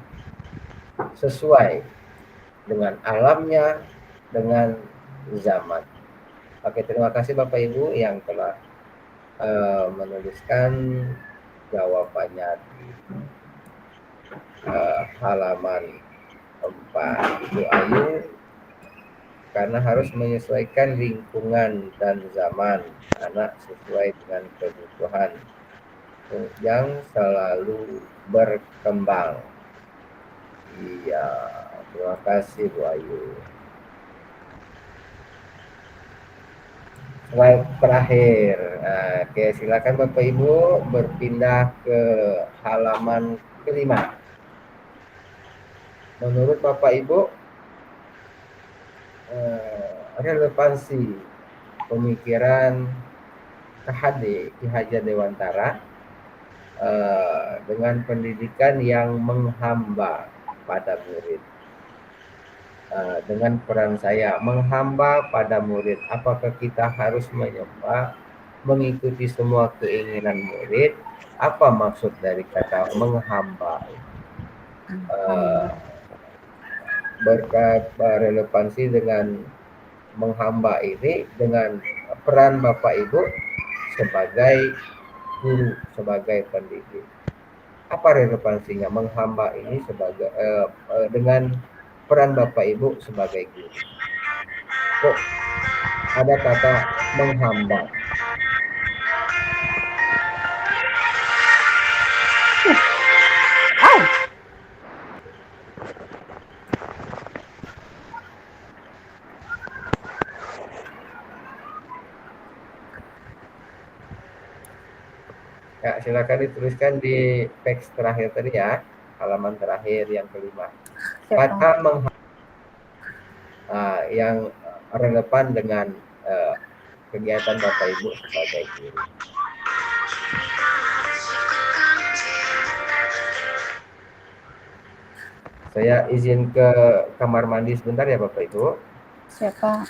Sesuai dengan alamnya, dengan zaman. Oke, terima kasih Bapak Ibu yang telah menuliskan jawabannya di halaman 4. Ibu Ayu, karena harus menyesuaikan lingkungan dan zaman anak sesuai dengan kebutuhan yang selalu berkembang. Iya, terima kasih Bu Ayu. Slide terakhir. Nah, oke, silakan Bapak Ibu berpindah ke halaman kelima. Menurut Bapak Ibu, relevansi pemikiran Ki Hajar Dewantara dengan pendidikan yang menghamba pada murid. Dengan peran saya menghamba pada murid, apakah kita harus menyembah, mengikuti semua keinginan murid? Apa maksud dari kata menghamba? Berrelevansi dengan menghamba ini dengan peran Bapak Ibu sebagai guru, sebagai pendidik. Apa relevansinya menghamba ini sebagai dengan peran Bapak Ibu sebagai guru? Kok ada kata menghamba? Ya, silakan dituliskan di teks terakhir tadi ya, halaman terakhir yang kelima. Kata menghamba yang relevan dengan kegiatan Bapak Ibu sebagai guru. Saya izin ke kamar mandi sebentar ya Bapak Ibu. Siapa?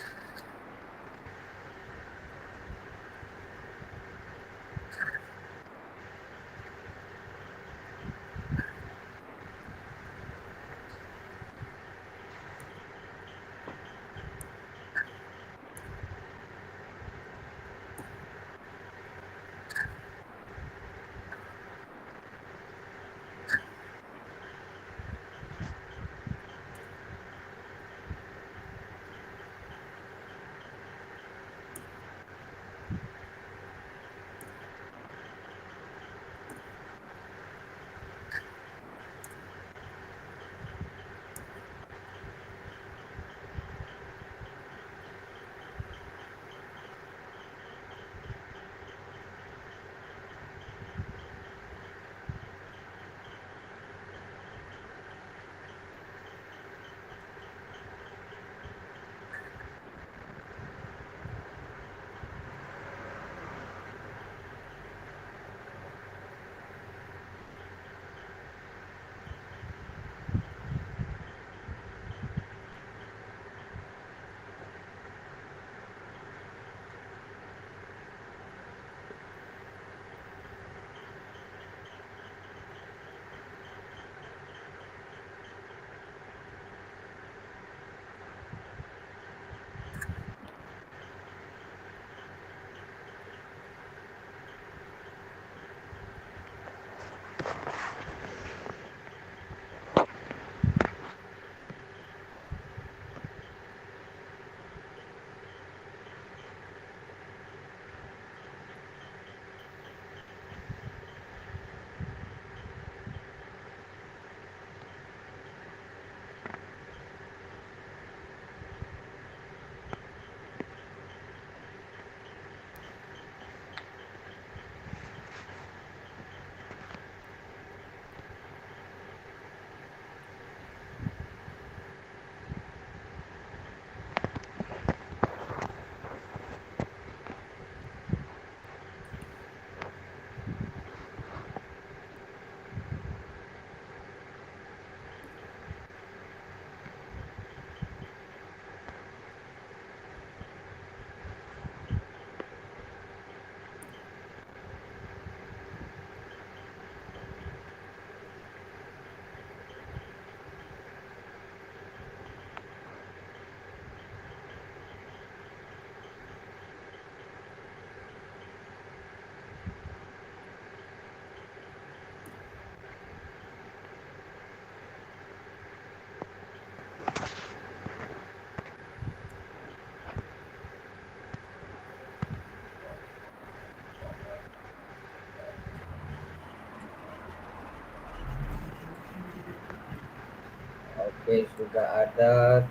Oke, sudah ada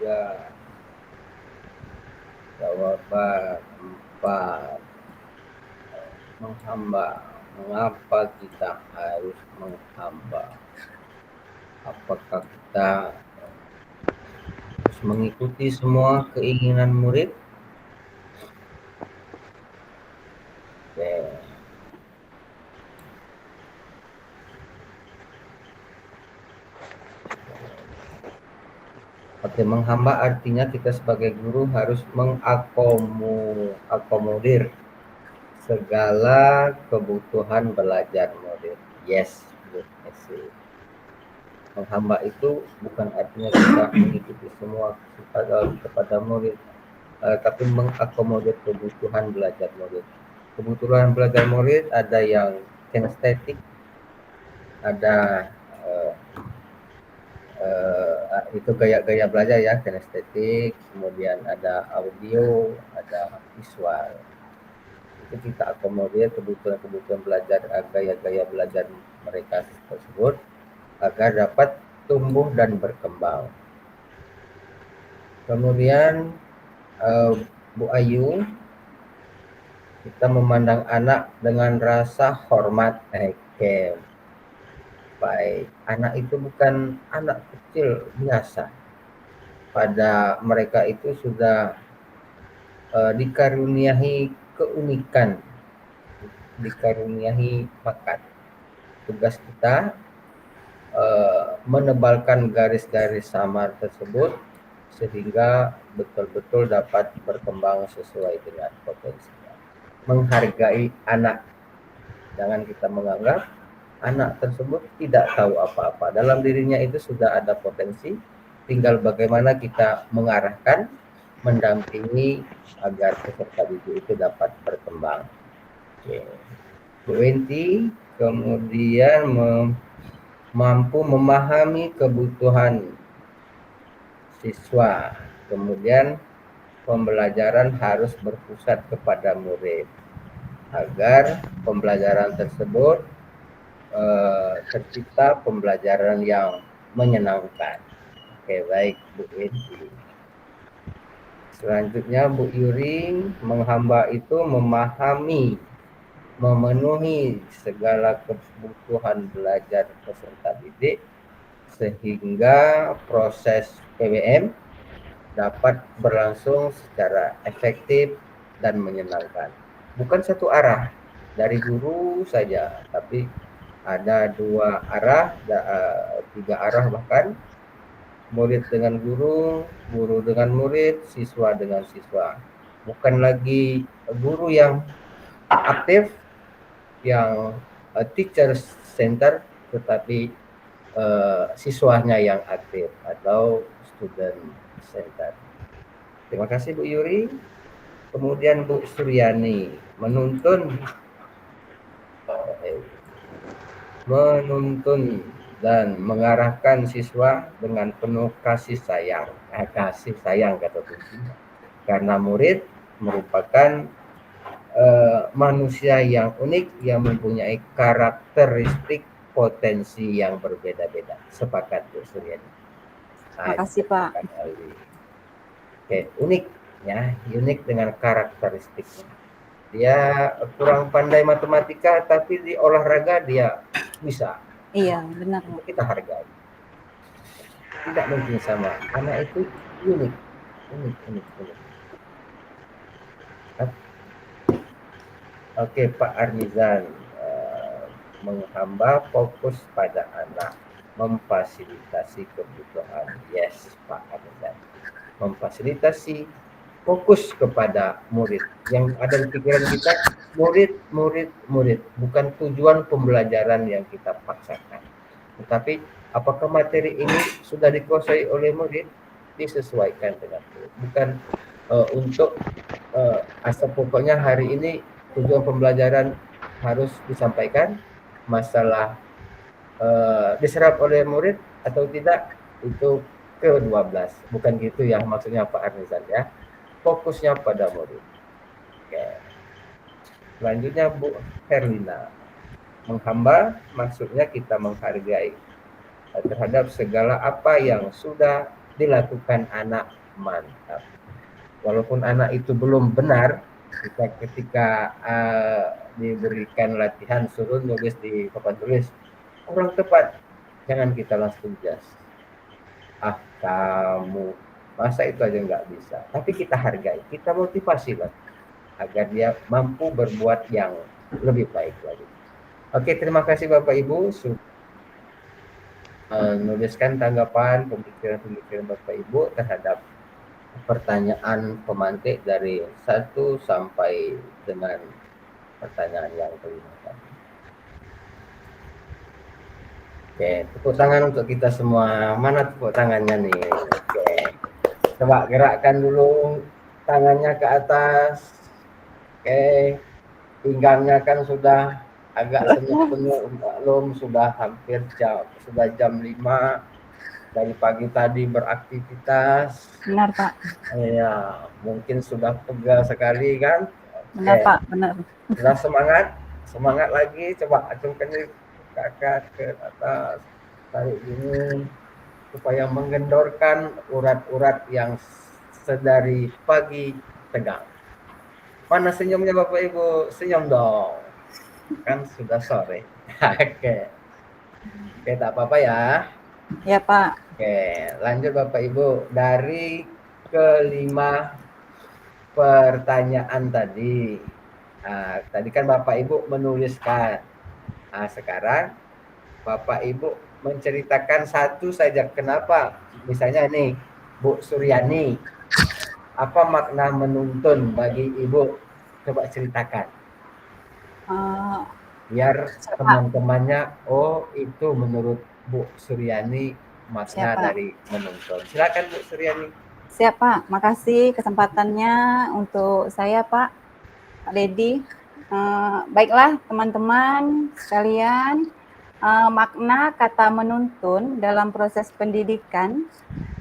3 jawaban. 4, menghamba. Mengapa kita harus menghamba? Apakah kita harus mengikuti semua keinginan murid? Oke. Oke, menghamba artinya kita sebagai guru harus mengakomodir segala kebutuhan belajar murid. Yes, good message. Menghamba itu bukan artinya kita mengikuti semua kepada murid, tapi mengakomodir kebutuhan belajar murid. Kebutuhan belajar murid ada yang kinestetik, ada itu gaya-gaya belajar ya, kinestetik, kemudian ada audio, ada visual. Itu kita akomodir kebutuhan belajar, gaya-gaya belajar mereka tersebut agar dapat tumbuh dan berkembang. Kemudian Bu Ayu, kita memandang anak dengan rasa hormat. Baik, anak itu bukan anak kecil biasa. Pada mereka itu sudah dikaruniai keunikan, dikaruniai bakat. Tugas kita menebalkan garis-garis samar tersebut sehingga betul-betul dapat berkembang sesuai dengan potensinya. Menghargai anak, jangan kita menganggap anak tersebut tidak tahu apa-apa. Dalam dirinya itu sudah ada potensi, tinggal bagaimana kita mengarahkan, mendampingi agar peserta didik itu dapat berkembang. Oke. Bu Enti kemudian mampu memahami kebutuhan siswa. Kemudian pembelajaran harus berpusat kepada murid agar pembelajaran tersebut tercipta pembelajaran yang menyenangkan. Oke, baik Bu Edi. Selanjutnya Bu Yuri, menghamba itu memahami, memenuhi segala kebutuhan belajar peserta didik sehingga proses PWM dapat berlangsung secara efektif dan menyenangkan. Bukan satu arah dari guru saja, tapi ada 2 arah, 3 arah bahkan, murid dengan guru, guru dengan murid, siswa dengan siswa. Bukan lagi guru yang aktif, yang teacher center, tetapi siswanya yang aktif atau student center. Terima kasih Bu Yuri. Kemudian Bu Suryani, menuntun dan mengarahkan siswa dengan penuh kasih sayang. Kasih sayang kata kuncinya. Karena murid merupakan manusia yang unik yang mempunyai karakteristik potensi yang berbeda-beda. Sepakat Bu Suryani. Terima kasih Pak. Oke, unik ya, unik dengan karakteristiknya. Dia kurang pandai matematika tapi di olahraga dia bisa. Iya, benar. Kita hargai. Tidak mungkin sama. Anak itu unik. Oke, Pak Arnizan, menghamba fokus pada anak, memfasilitasi kebutuhan. Yes, Pak Arnizan. Memfasilitasi, fokus kepada murid. Yang ada di pikiran kita, murid, bukan tujuan pembelajaran yang kita paksakan. Tetapi apakah materi ini sudah dikuasai oleh murid, disesuaikan dengan murid. Bukan untuk asal pokoknya hari ini tujuan pembelajaran harus disampaikan, masalah diserap oleh murid atau tidak, itu ke-12. Bukan gitu ya maksudnya Pak Arnizan ya. Fokusnya pada murid. Oke. Selanjutnya Bu Herlina, menghamba maksudnya kita menghargai terhadap segala apa yang sudah dilakukan anak. Mantap. Walaupun anak itu belum benar, kita ketika diberikan latihan suruh nulis di papan tulis kurang tepat, jangan kita langsung jas. Kamu masa itu aja nggak bisa, tapi kita hargai, kita motivasi lah agar dia mampu berbuat yang lebih baik lagi. Oke, terima kasih Bapak Ibu sudah menuliskan tanggapan pemikiran Bapak Ibu terhadap pertanyaan pemantik dari 1 sampai dengan pertanyaan yang kelima tadi. Oke, tepuk tangan untuk kita semua. Mana tepuk tangannya nih? Oke. Coba gerakkan dulu tangannya ke atas. Oke. Pinggangnya kan sudah agak senyum-senyum, maklum sudah hampir jam 5 dari pagi tadi beraktivitas. Benar, Pak. Ya, mungkin sudah pegal sekali kan? Benar, Pak, benar. Sudah semangat lagi, coba acungkan kakak ke atas, tarik gini supaya menggendorkan urat-urat yang sedari pagi tegang. Mana senyumnya Bapak Ibu? Senyum dong. Kan sudah sore. Oke. Oke, tak apa-apa ya. Ya, Pak. Oke, lanjut Bapak Ibu. Dari kelima pertanyaan tadi. Tadi kan Bapak Ibu menuliskan. Sekarang Bapak Ibu menceritakan satu saja. Kenapa? Misalnya nih, Bu Suryani, apa makna menuntun bagi Ibu? Coba ceritakan. Biar teman-temannya, oh itu menurut Bu Suryani makna dari menuntun. Silakan Bu Suryani. Siap, Pak. Makasih kesempatannya untuk saya, Pak Dedi. Baiklah teman-teman sekalian, makna kata menuntun dalam proses pendidikan,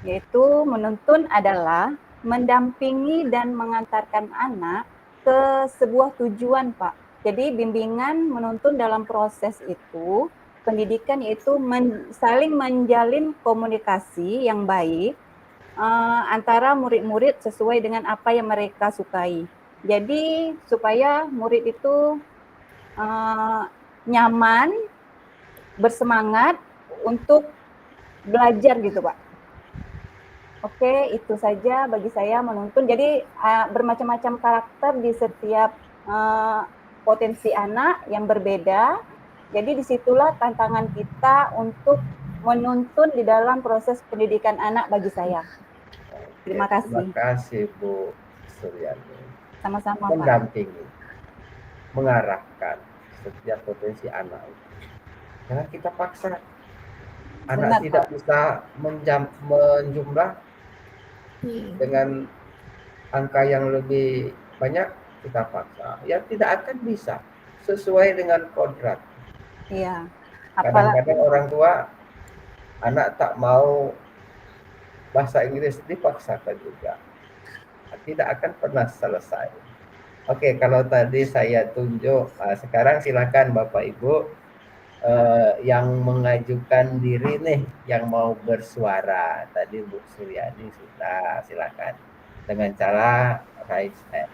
yaitu menuntun adalah mendampingi dan mengantarkan anak ke sebuah tujuan, Pak. Jadi bimbingan menuntun dalam proses itu, pendidikan yaitu saling menjalin komunikasi yang baik antara murid-murid sesuai dengan apa yang mereka sukai. Jadi supaya murid itu nyaman, bersemangat untuk belajar gitu, Pak. Oke, itu saja bagi saya menuntun. Jadi bermacam-macam karakter di setiap potensi anak yang berbeda. Jadi disitulah tantangan kita untuk menuntun di dalam proses pendidikan anak bagi saya. Terima kasih. Terima kasih Bu Suryani. Sama-sama, Pak. Mendampingi, mengarahkan setiap potensi anak. Jangan kita paksa. Anak tidak bisa menjumlah dengan angka yang lebih banyak, kita paksa. Ya tidak akan bisa sesuai dengan kodrat. Iya. Kadang-kadang orang tua anak tak mau bahasa Inggris, dipaksakan juga. Tidak akan pernah selesai. Oke, kalau tadi saya tunjuk, sekarang silakan Bapak Ibu yang mengajukan diri nih, yang mau bersuara. Tadi Bu Suryani sudah, silakan dengan cara raise hand.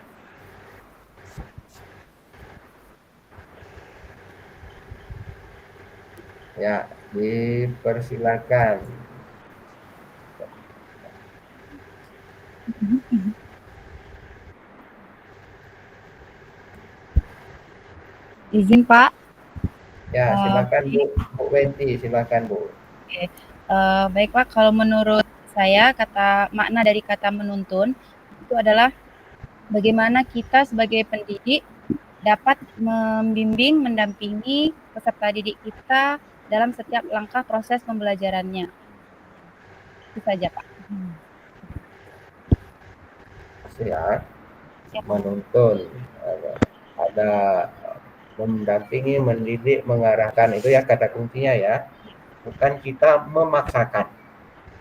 Ya, dipersilakan. Izin Pak. Ya, silakan Bu Wenti, silakan Bu. Oke. Baik Pak, kalau menurut saya makna dari kata menuntun itu adalah bagaimana kita sebagai pendidik dapat membimbing, mendampingi peserta didik kita dalam setiap langkah proses pembelajarannya. Itu saja Pak. Ya, menuntun, ada mendampingi, mendidik, mengarahkan, itu ya kata kuncinya ya. Bukan kita memaksakan.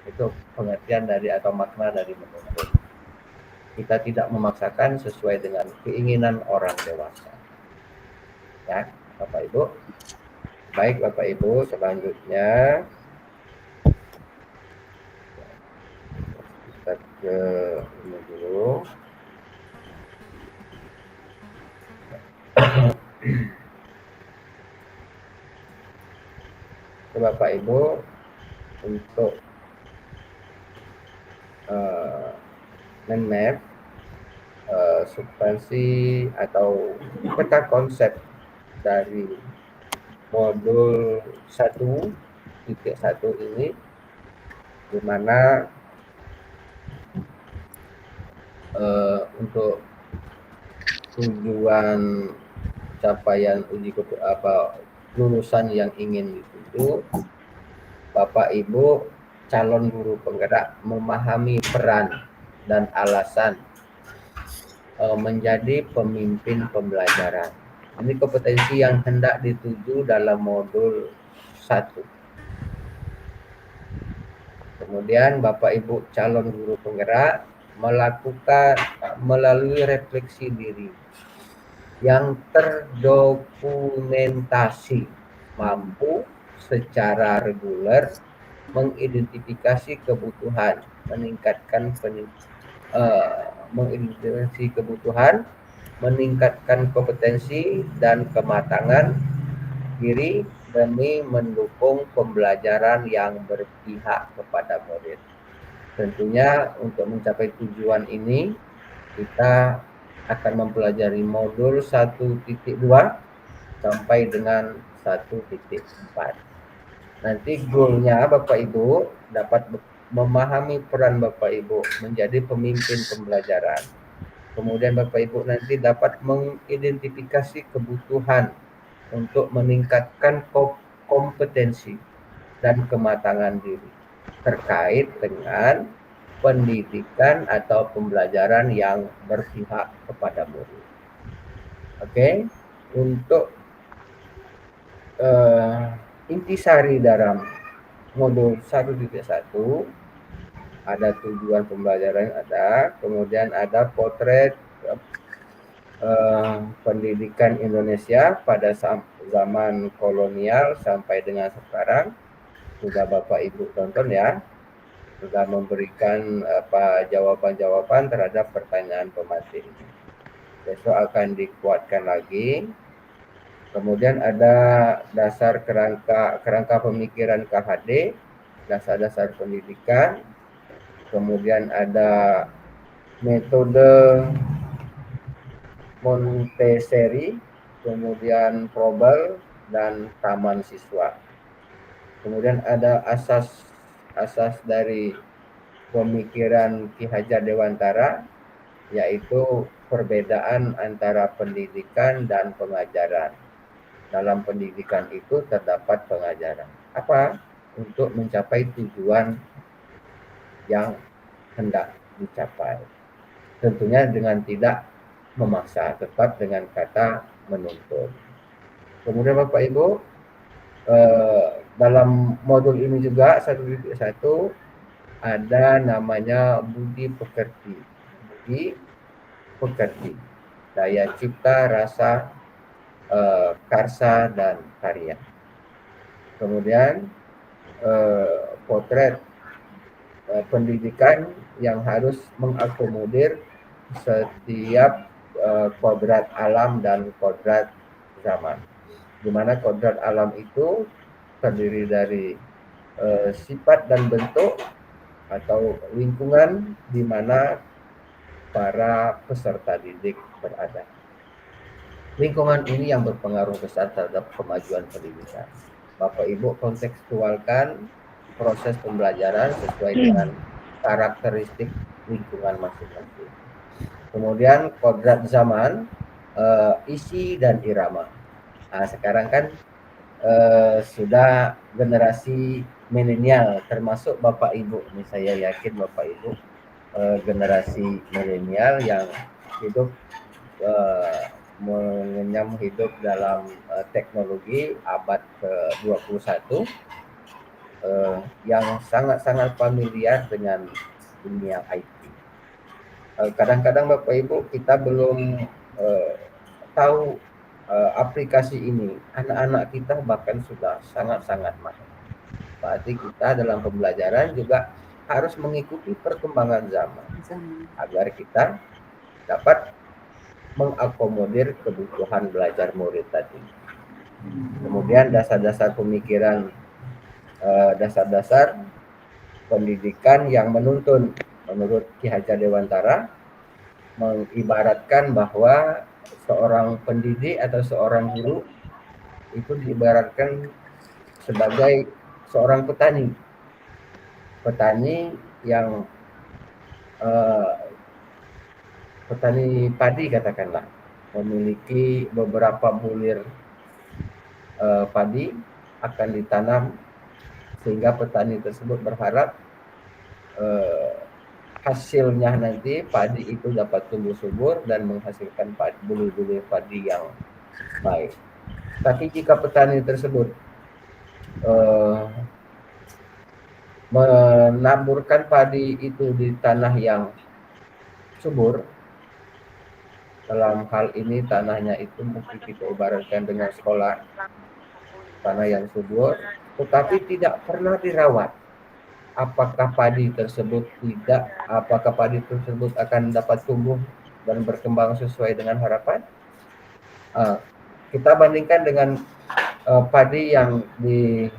Itu pengertian dari atau makna dari menuntun. Kita tidak memaksakan sesuai dengan keinginan orang dewasa. Ya, Bapak Ibu. Baik Bapak Ibu, selanjutnya Kita ke ini dulu. Ke Bapak Ibu untuk men-map substansi atau peta konsep dari modul 1.1 ini, di mana untuk tujuan capaian lulusan yang ingin dituju, Bapak Ibu calon guru penggerak memahami peran dan alasan menjadi pemimpin pembelajaran. Ini kompetensi yang hendak dituju dalam modul 1. Kemudian Bapak Ibu calon guru penggerak melakukan melalui refleksi diri yang terdokumentasi, mampu secara reguler mengidentifikasi kebutuhan, meningkatkan kompetensi dan kematangan diri demi mendukung pembelajaran yang berpihak kepada murid. Tentunya untuk mencapai tujuan ini kita akan mempelajari modul 1.2 sampai dengan 1.4. Nanti goalnya Bapak Ibu dapat memahami peran Bapak Ibu menjadi pemimpin pembelajaran. Kemudian Bapak Ibu nanti dapat mengidentifikasi kebutuhan untuk meningkatkan kompetensi dan kematangan diri terkait dengan pendidikan atau pembelajaran yang berpihak kepada murid. Oke, untuk intisari dalam modul 1.1 ada tujuan pembelajaran, kemudian ada potret pendidikan Indonesia pada zaman kolonial sampai dengan sekarang. Sudah Bapak Ibu tonton ya, sudah memberikan jawaban-jawaban terhadap pertanyaan pemateri ini. Besok akan dikuatkan lagi. Kemudian ada dasar kerangka pemikiran KHD, dasar-dasar pendidikan. Kemudian ada metode Montessori, kemudian Froebel dan taman siswa. Kemudian ada asas dari pemikiran Ki Hajar Dewantara, yaitu perbedaan antara pendidikan dan pengajaran. Dalam pendidikan itu terdapat pengajaran. Apa? Untuk mencapai tujuan yang hendak dicapai. Tentunya dengan tidak memaksa, tetap dengan kata menuntun. Kemudian Bapak Ibu, dalam modul ini juga 1.1 ada namanya budi pekerti. Budi pekerti, daya cipta, rasa, karsa, dan karya. Kemudian potret pendidikan yang harus mengakomodir setiap kodrat alam dan kodrat zaman. Di mana kodrat alam itu terdiri dari sifat dan bentuk atau lingkungan di mana para peserta didik berada. Lingkungan ini yang berpengaruh besar terhadap kemajuan pendidikan. Bapak Ibu kontekstualkan proses pembelajaran sesuai dengan karakteristik lingkungan masing-masing. Kemudian kodrat zaman, isi dan irama. Nah, sekarang kan sudah generasi milenial, termasuk Bapak Ibu. Ini saya yakin Bapak Ibu generasi milenial yang hidup mengenyam hidup dalam teknologi abad ke-21, yang sangat-sangat familiar dengan dunia IT. Kadang-kadang Bapak Ibu kita belum tahu aplikasi ini, anak-anak kita bahkan sudah sangat-sangat mahal. Berarti kita dalam pembelajaran juga harus mengikuti perkembangan zaman Zaman. agar kita dapat mengakomodir kebutuhan belajar murid tadi. Kemudian dasar-dasar pemikiran, dasar-dasar pendidikan yang menuntun menurut Ki Hajar Dewantara mengibaratkan bahwa seorang pendidik atau seorang guru itu diibaratkan sebagai seorang petani. Petani yang petani padi katakanlah, memiliki beberapa bulir padi akan ditanam sehingga petani tersebut berharap hasilnya nanti padi itu dapat tumbuh subur dan menghasilkan bulir-bulir padi yang baik. Tapi jika petani tersebut menaburkan padi itu di tanah yang subur, dalam hal ini tanahnya itu mungkin kita ibaratkan dengan sekolah, tanah yang subur, tetapi tidak pernah dirawat. Apakah padi tersebut akan dapat tumbuh dan berkembang sesuai dengan harapan? Kita bandingkan dengan padi yang disebar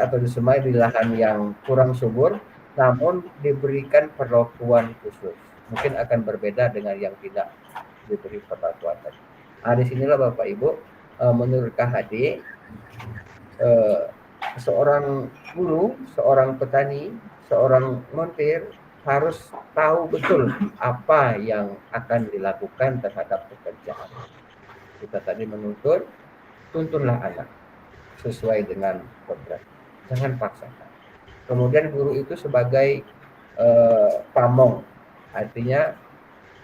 atau disemai di lahan yang kurang subur, namun diberikan perlakuan khusus. Mungkin akan berbeda dengan yang tidak diberi perlakuan tadi. Disinilah Bapak Ibu, menurut KHD, seorang guru, seorang petani, seorang montir harus tahu betul apa yang akan dilakukan terhadap pekerjaan. Kita tadi menuntun, tuntunlah anak sesuai dengan program. Jangan paksakan. Kemudian guru itu sebagai pamong, artinya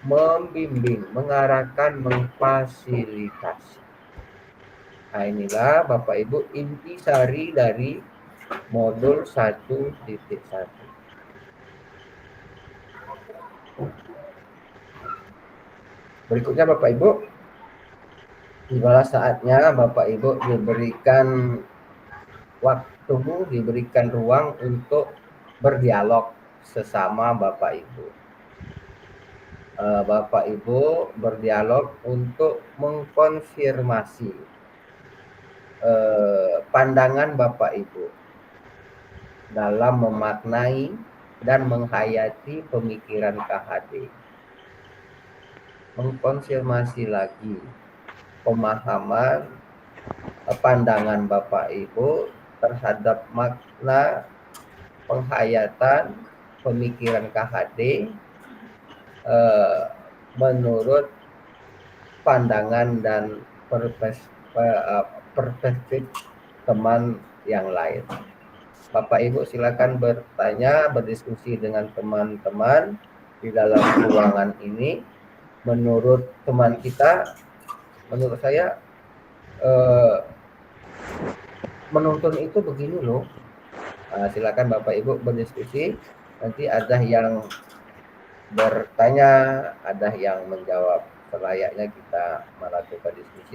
membimbing, mengarahkan, memfasilitasi. Nah, inilah Bapak Ibu intisari dari modul 1.1. Berikutnya Bapak Ibu, tibalah saatnya Bapak Ibu diberikan waktu, diberikan ruang untuk berdialog sesama Bapak Ibu. Bapak Ibu berdialog untuk mengkonfirmasi pandangan Bapak Ibu dalam memaknai dan menghayati pemikiran KHD. Mengkonfirmasi lagi pemahaman pandangan Bapak Ibu terhadap makna penghayatan pemikiran KHD menurut pandangan dan perspektif teman yang lain. Bapak Ibu silakan bertanya, berdiskusi dengan teman-teman di dalam ruangan ini. Menurut teman kita, menurut saya menuntun itu begini loh. Silakan Bapak Ibu berdiskusi. Nanti ada yang bertanya, ada yang menjawab. Selayaknya kita melakukan diskusi,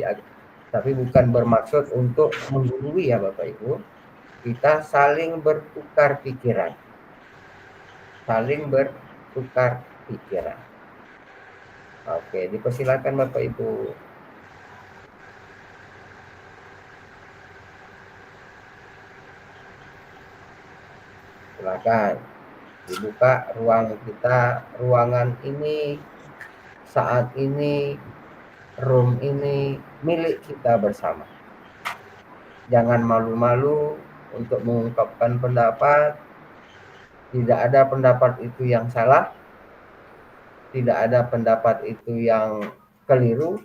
tapi bukan bermaksud untuk menggurui ya Bapak Ibu. Kita saling bertukar pikiran. Saling bertukar pikiran. Oke, dipersilakan Bapak Ibu. Silakan dibuka ruang kita, ruangan ini, saat ini, room ini milik kita bersama. Jangan malu-malu untuk mengungkapkan pendapat. Tidak ada pendapat itu yang salah. Tidak ada pendapat itu yang keliru.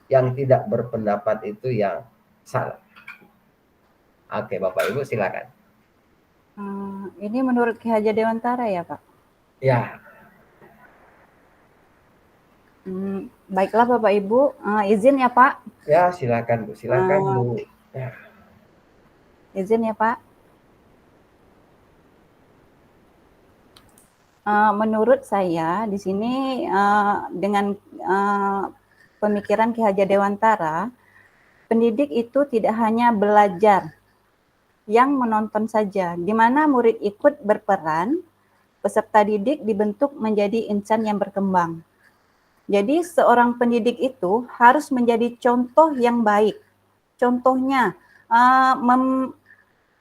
Yang tidak berpendapat itu yang salah. Oke, Bapak Ibu silakan. Ini menurut Ki Hajar Dewantara ya, Pak? Ya. Baiklah Bapak Ibu, izin ya Pak? Ya, silakan Bu, silakan Bu. Ya. Izin ya Pak. Menurut saya di sini dengan pemikiran Ki Hajar Dewantara, pendidik itu tidak hanya belajar, yang menonton saja, di mana murid ikut berperan, peserta didik dibentuk menjadi insan yang berkembang. Jadi seorang pendidik itu harus menjadi contoh yang baik. Contohnya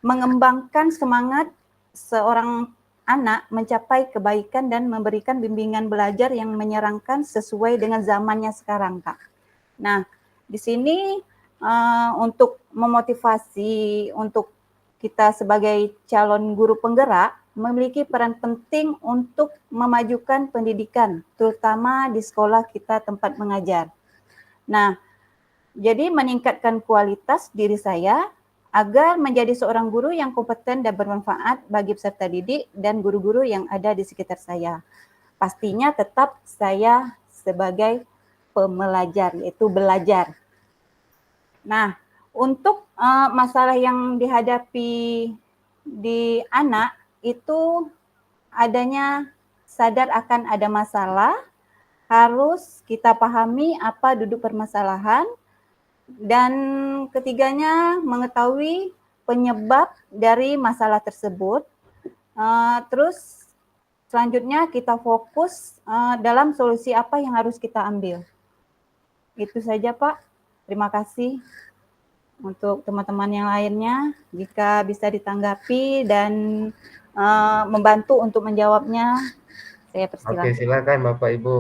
mengembangkan semangat seorang anak mencapai kebaikan dan memberikan bimbingan belajar yang menyenangkan sesuai dengan zamannya sekarang, Kak. Nah, di sini untuk memotivasi untuk kita sebagai calon guru penggerak memiliki peran penting untuk memajukan pendidikan, terutama di sekolah kita tempat mengajar. Nah, jadi meningkatkan kualitas diri saya agar menjadi seorang guru yang kompeten dan bermanfaat bagi peserta didik dan guru-guru yang ada di sekitar saya. Pastinya tetap saya sebagai pembelajar, yaitu belajar. Nah, untuk masalah yang dihadapi di anak itu adanya sadar akan ada masalah, harus kita pahami apa duduk permasalahan, dan ketiganya mengetahui penyebab dari masalah tersebut. Terus selanjutnya kita fokus dalam solusi apa yang harus kita ambil. Itu saja, Pak. Terima kasih. Untuk teman-teman yang lainnya, jika bisa ditanggapi dan membantu untuk menjawabnya, saya persilahkan. Oke, silakan Bapak Ibu.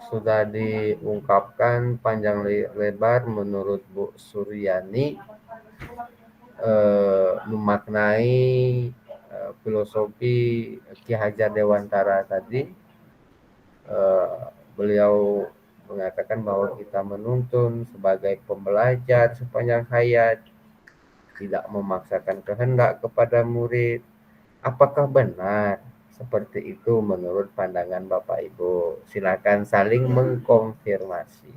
Sudah diungkapkan panjang lebar menurut Bu Suryani memaknai filosofi Ki Hajar Dewantara tadi. Beliau mengatakan bahwa kita menuntun sebagai pembelajar sepanjang hayat, tidak memaksakan kehendak kepada murid. Apakah benar seperti itu menurut pandangan Bapak Ibu? Silakan saling mengkonfirmasi.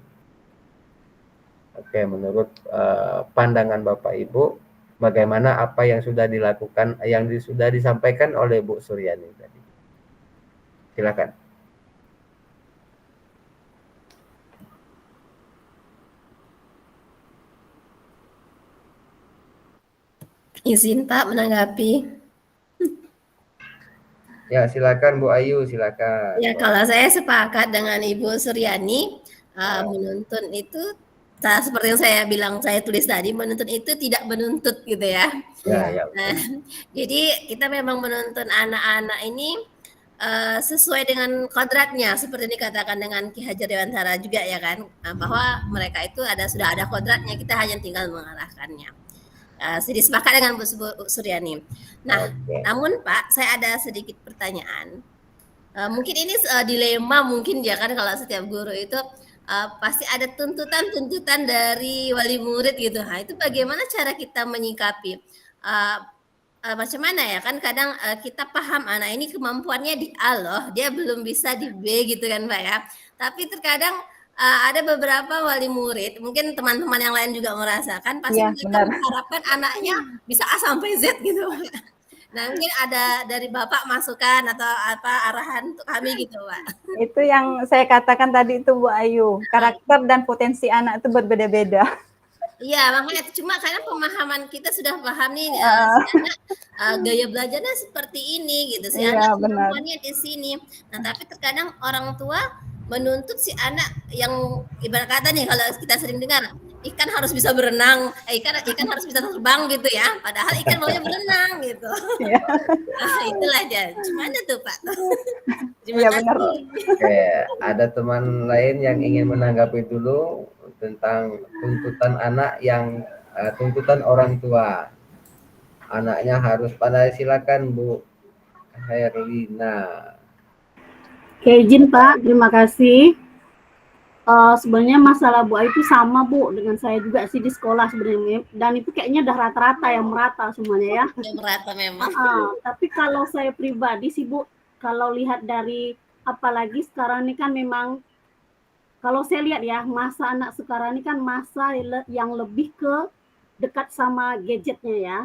Oke, menurut pandangan Bapak Ibu, bagaimana apa yang sudah dilakukan, yang sudah disampaikan oleh Bu Suryani tadi? Silakan. Izin Pak menanggapi. Ya, silakan Bu Ayu, silakan. Ya, kalau saya sepakat dengan Ibu Suryani, menuntun itu seperti yang saya bilang, saya tulis tadi, menuntun itu tidak menuntut gitu ya. Ya. Nah, jadi kita memang menuntun anak-anak ini sesuai dengan kodratnya, seperti dikatakan dengan Ki Hajar Dewantara juga ya kan, bahwa mereka itu sudah ada kodratnya, kita hanya tinggal mengarahkannya. Saya sepakat dengan Bu Suryani. Nah, namun Pak, saya ada sedikit pertanyaan. Mungkin ini dilema mungkin ya kan, kalau setiap guru itu pasti ada tuntutan-tuntutan dari wali murid gitu. Nah, itu bagaimana cara kita menyikapi? Macam mana ya kan, kadang kita paham anak ini kemampuannya di A loh, dia belum bisa di B gitu kan Pak ya. Tapi terkadang ada beberapa wali murid, mungkin teman-teman yang lain juga merasakan, pasti mereka mengharapkan anaknya bisa A sampai Z gitu. Nah, mungkin ada dari Bapak masukan atau arahan untuk kami gitu, Pak. Itu yang saya katakan tadi itu Bu Ayu, karakter dan potensi anak itu berbeda-beda. Iya, makanya cuma karena pemahaman kita sudah paham nih, gaya belajarnya seperti ini gitu, si anak kemampuannya di sini. Nah, tapi terkadang orang tua menuntut si anak yang ibarat kata nih, kalau kita sering dengar, ikan harus bisa berenang, ikan harus bisa terbang gitu ya, padahal ikan maunya berenang gitu. Itulah dia. Gimana tuh Pak? Iya benar. Oke, ada teman lain yang ingin menanggapi dulu tentang tuntutan anak yang tuntutan orang tua. Anaknya harus pandai, silakan Bu Herlina. Oke, izin Pak, terima kasih. Sebenarnya masalah Bu Ayu itu sama Bu dengan saya juga sih di sekolah sebenarnya, dan itu kayaknya udah rata-rata yang merata semuanya ya. Yang merata memang. Tapi kalau saya pribadi sih Bu, kalau lihat dari apalagi sekarang ini kan memang kalau saya lihat ya, masa anak sekarang ini kan masa yang lebih ke dekat sama gadgetnya ya.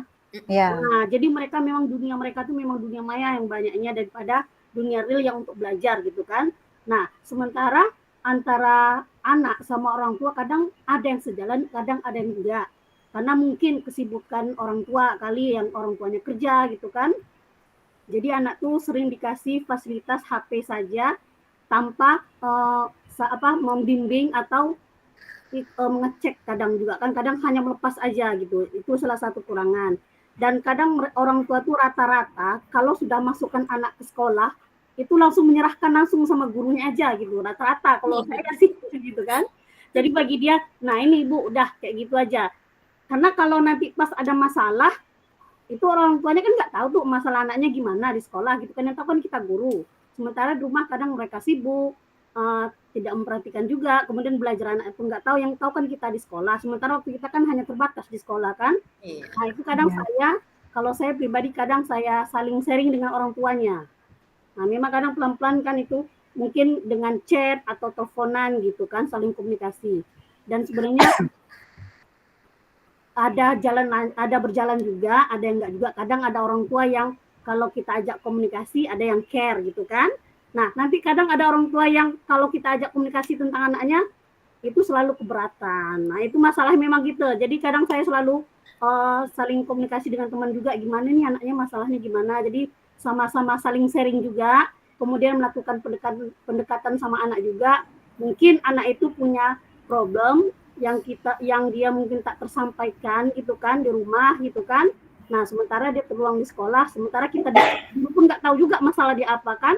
Nah, jadi mereka memang dunia mereka tuh memang dunia maya yang banyaknya daripada dunia real yang untuk belajar gitu kan. Nah, sementara antara anak sama orang tua kadang ada yang sejalan, kadang ada yang enggak. karena mungkin kesibukan orang tua kali, yang orang tuanya kerja gitu kan. Jadi anak tuh sering dikasih fasilitas HP saja tanpa membimbing atau mengecek. Kadang juga kan, kadang hanya melepas aja gitu. Itu salah satu kurangan. Dan kadang orang tua tuh rata-rata kalau sudah masukkan anak ke sekolah itu langsung menyerahkan langsung sama gurunya aja gitu, rata-rata kalau saya sih gitu kan. Jadi bagi dia, nah ini Bu udah kayak gitu aja. Karena kalau nanti pas ada masalah, itu orang tuanya kan nggak tahu tuh masalah anaknya gimana di sekolah gitu kan, yang tahu kan kita guru. Sementara di rumah kadang mereka sibuk, tidak memperhatikan juga, kemudian belajar anak itu nggak tahu, yang tahu kan kita di sekolah. Sementara waktu kita kan hanya terbatas di sekolah kan. Nah itu kadang kalau saya pribadi kadang saya saling sharing dengan orang tuanya. Nah memang kadang pelan-pelan kan itu mungkin dengan chat atau teleponan gitu kan, saling komunikasi. Dan sebenarnya ada berjalan juga, ada yang enggak juga. Kadang ada orang tua yang kalau kita ajak komunikasi ada yang care gitu kan. Nah nanti kadang ada orang tua yang kalau kita ajak komunikasi tentang anaknya itu selalu keberatan. Nah itu masalah memang gitu. Jadi kadang saya selalu saling komunikasi dengan teman juga, gimana nih anaknya masalahnya gimana. Jadi sama-sama saling sharing juga, kemudian melakukan pendekatan sama anak juga. Mungkin anak itu punya problem yang dia mungkin tak tersampaikan itu kan di rumah gitu kan. Nah sementara dia terluang di sekolah, sementara kita dulu pun nggak tahu juga masalah dia apa kan.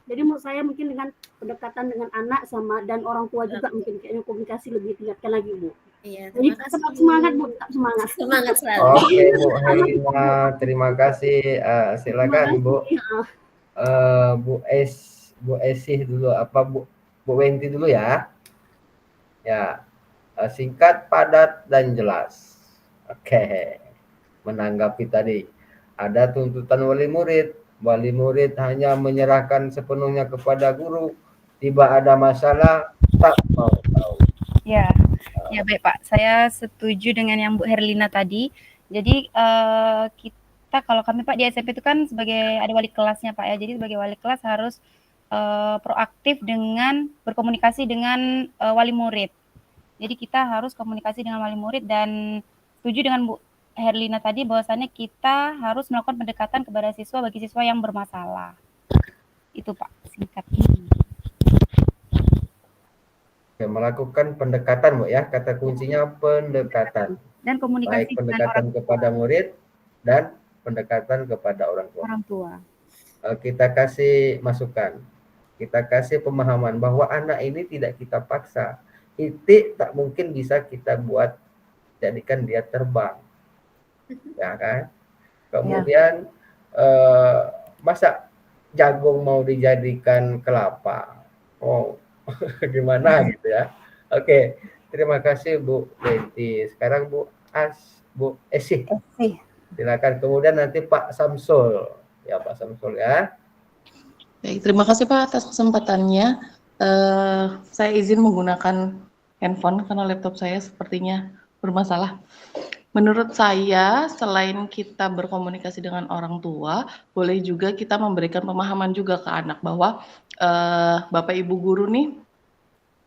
Jadi menurut saya mungkin dengan pendekatan dengan anak sama dan orang tua juga mungkin kayaknya komunikasi lebih tingkatkan lagi Bu. Iya, Jadi tetap semangat Bu, tetap semangat. Semangat selalu. Oke Bu Herlina, terima kasih. Silakan Bu. Bu Esih dulu, apa Bu Wenti dulu ya. Ya, singkat, padat, dan jelas. Oke, menanggapi tadi ada tuntutan wali murid hanya menyerahkan sepenuhnya kepada guru, tiba ada masalah tak mau tahu. Ya, ya baik Pak. Saya setuju dengan yang Bu Herlina tadi. Jadi kita kalau kami Pak di SMP itu kan sebagai ada wali kelasnya Pak ya. Jadi sebagai wali kelas harus proaktif dengan berkomunikasi dengan wali murid. Jadi kita harus komunikasi dengan wali murid, dan setuju dengan Bu Herlina tadi bahwasannya kita harus melakukan pendekatan kepada siswa bagi siswa yang bermasalah. Itu Pak singkatnya. Oke, melakukan pendekatan Bu ya, kata kuncinya pendekatan. Dan komunikasi baik pendekatan kepada murid dan pendekatan kepada orang tua. Kita kasih masukan, kita kasih pemahaman bahwa anak ini tidak kita paksa. Titik tak mungkin bisa kita buat jadikan dia terbang, ya kan? Kemudian masa jagung mau dijadikan kelapa, gimana gitu ya? Oke, terima kasih Bu Wenti. Sekarang Bu Esih. Silakan. Kemudian nanti Pak Samsul, ya Pak Samsul ya. Baik, terima kasih Pak atas kesempatannya. Saya izin menggunakan handphone karena laptop saya sepertinya bermasalah. Menurut saya, selain kita berkomunikasi dengan orang tua, boleh juga kita memberikan pemahaman juga ke anak bahwa Bapak Ibu guru nih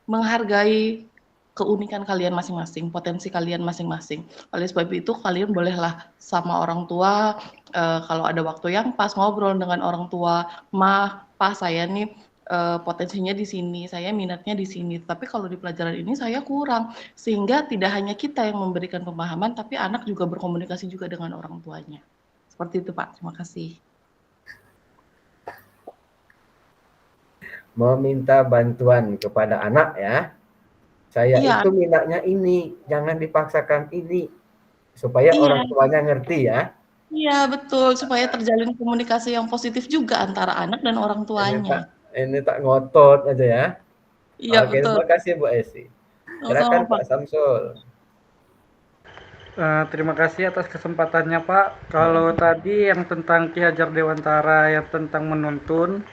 menghargai keunikan kalian masing-masing, potensi kalian masing-masing. Oleh sebab itu, kalian bolehlah sama orang tua, kalau ada waktu yang pas ngobrol dengan orang tua, Pak saya nih potensinya di sini, saya minatnya di sini, tapi kalau di pelajaran ini saya kurang, sehingga tidak hanya kita yang memberikan pemahaman, tapi anak juga berkomunikasi juga dengan orang tuanya. Seperti itu Pak, terima kasih. Meminta bantuan kepada anak ya. Saya itu minatnya ini, jangan dipaksakan ini, supaya orang tuanya ngerti ya. Iya betul, supaya terjalin komunikasi yang positif juga antara anak dan orang tuanya. Ini tak ngotot aja ya. Iya Oke, betul. terima kasih Bu Esi. Silakan Pak Samsul. Terima kasih atas kesempatannya Pak. Kalau tadi yang tentang Ki Hajar Dewantara yang tentang menuntun,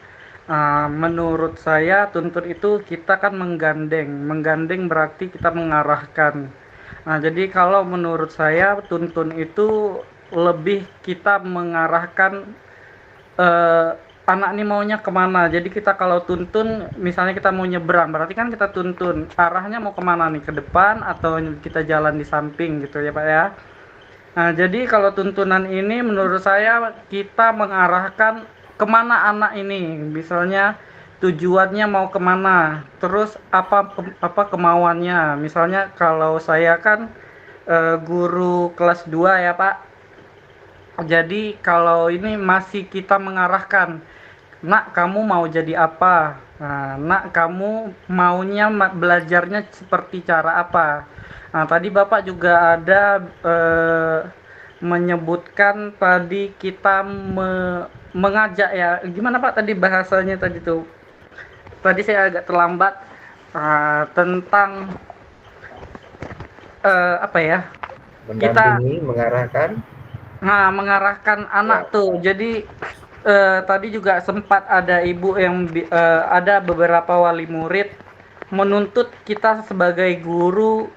menurut saya tuntun itu kita kan menggandeng berarti kita mengarahkan. Jadi kalau menurut saya tuntun itu lebih kita mengarahkan anak ini maunya kemana. Jadi kita kalau tuntun, misalnya kita mau nyebrang, berarti kan kita tuntun arahnya mau kemana nih, ke depan atau kita jalan di samping gitu ya Pak ya. Nah, jadi kalau tuntunan ini menurut saya kita mengarahkan kemana anak ini, misalnya tujuannya mau kemana, terus apa kemauannya. Misalnya kalau saya kan guru kelas 2 ya Pak. Jadi kalau ini masih kita mengarahkan, nak kamu mau jadi apa? Nah, nak kamu maunya belajarnya seperti cara apa? Nah, tadi Bapak juga ada menyebutkan tadi kita mengajak ya. Gimana Pak tadi bahasanya tadi tuh? Tadi saya agak terlambat tentang apa ya? Mendampingi, mengarahkan. Nah, mengarahkan anak tuh. Jadi tadi juga sempat ada ibu yang ada beberapa wali murid menuntut kita sebagai guru,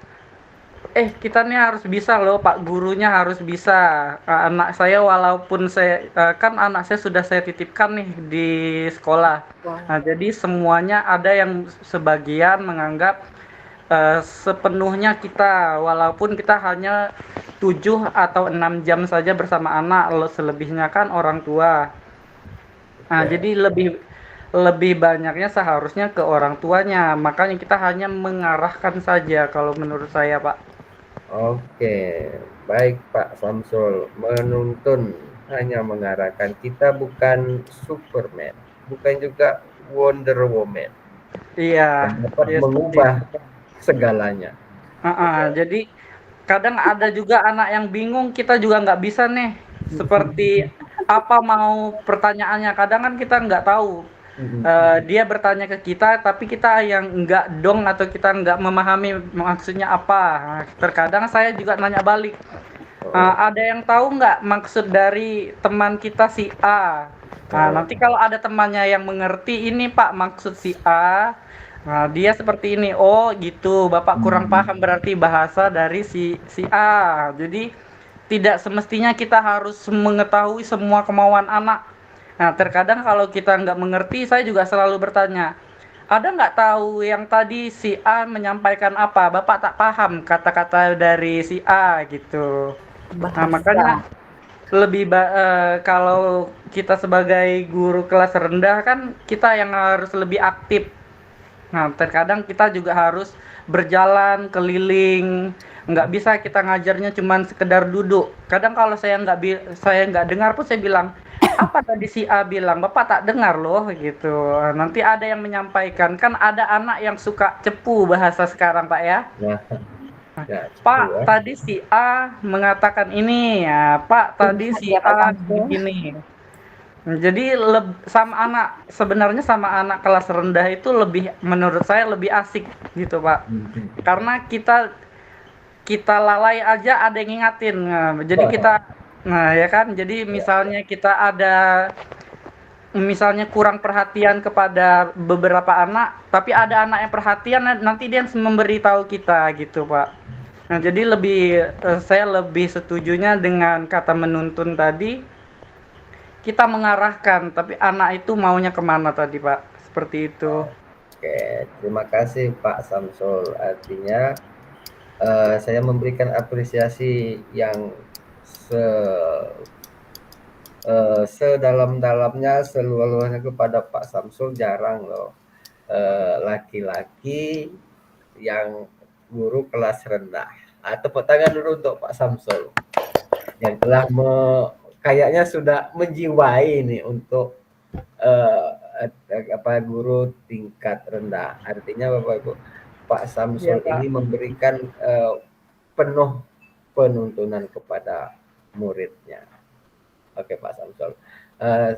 kita nih harus bisa loh Pak, gurunya harus bisa. Anak saya walaupun saya kan anak saya sudah saya titipkan nih di sekolah. Nah, jadi semuanya ada yang sebagian menganggap sepenuhnya kita, walaupun kita hanya 7 atau 6 jam saja bersama anak, selebihnya kan orang tua. Nah, jadi lebih banyaknya seharusnya ke orang tuanya. Makanya kita hanya mengarahkan saja kalau menurut saya, Pak. Oke, baik Pak Samsul. Menuntun, hanya mengarahkan. Kita bukan Superman, bukan juga Wonder Woman. Iya, Dapat mengubah segalanya. Jadi kadang ada juga anak yang bingung, kita juga nggak bisa nih seperti apa mau pertanyaannya. Kadang kan kita nggak tahu, dia bertanya ke kita tapi kita yang nggak dong atau kita nggak memahami maksudnya apa. Nah, terkadang saya juga nanya balik, ada yang tahu nggak maksud dari teman kita si A. Nah, nanti kalau ada temannya yang mengerti ini Pak maksud si A, nah, dia seperti ini. Oh, gitu. Bapak kurang paham berarti bahasa dari si A. Jadi tidak semestinya kita harus mengetahui semua kemauan anak. Nah, terkadang kalau kita nggak mengerti, saya juga selalu bertanya, ada nggak tahu yang tadi si A menyampaikan apa? Bapak tak paham kata-kata dari si A gitu. Nah, makanya kalau kita sebagai guru kelas rendah kan kita yang harus lebih aktif. Nah, terkadang kita juga harus berjalan keliling, nggak bisa kita ngajarnya cuman sekedar duduk. Kadang kalau saya nggak dengar pun saya bilang, apa tadi si A bilang, Bapak tak dengar loh gitu. Nanti ada yang menyampaikan, kan ada anak yang suka cepu bahasa sekarang Pak ya. Pak, tadi si A mengatakan ini ya, Pak tadi si A begini. Jadi sebenarnya sama anak kelas rendah itu menurut saya lebih asik gitu Pak. Karena kita lalai aja ada yang ngingatin. Nah, jadi ya kan. Jadi misalnya kita misalnya kurang perhatian kepada beberapa anak, tapi ada anak yang perhatian, nanti dia memberitahu kita gitu Pak. Nah, jadi saya lebih setujunya dengan kata menuntun tadi. Kita mengarahkan, tapi anak itu maunya kemana tadi Pak? Seperti itu. Oke, terima kasih Pak Samsul. Artinya saya memberikan apresiasi yang sedalam-dalamnya, seluas-luasnya kepada Pak Samsul. Jarang loh laki-laki yang guru kelas rendah. Tepuk tangan dulu untuk Pak Samsul yang telah kayaknya sudah menjiwai nih untuk guru tingkat rendah. Artinya Bapak Ibu, Pak Samsul ini memberikan penuh penuntunan kepada muridnya. Oke Pak Samsul.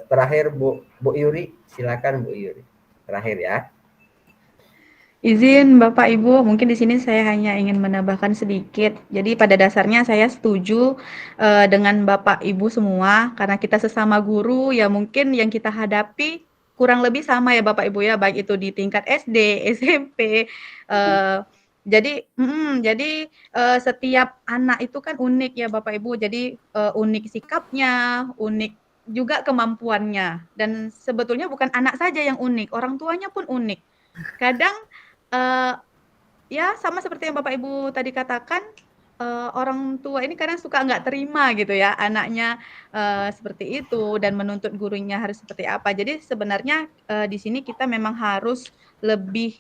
Terakhir Bu Yuri, silakan Bu Yuri. Terakhir ya. Izin Bapak Ibu, mungkin di sini saya hanya ingin menambahkan sedikit. Jadi pada dasarnya saya setuju dengan Bapak Ibu semua, karena kita sesama guru ya mungkin yang kita hadapi kurang lebih sama ya Bapak Ibu ya, baik itu di tingkat SD, SMP. Jadi setiap anak itu kan unik ya Bapak Ibu. Jadi unik sikapnya, unik juga kemampuannya. Dan sebetulnya bukan anak saja yang unik, orang tuanya pun unik. Kadang ya sama seperti yang Bapak Ibu tadi katakan, orang tua ini kadang suka nggak terima gitu ya, anaknya seperti itu dan menuntut gurunya harus seperti apa. Jadi sebenarnya di sini kita memang harus lebih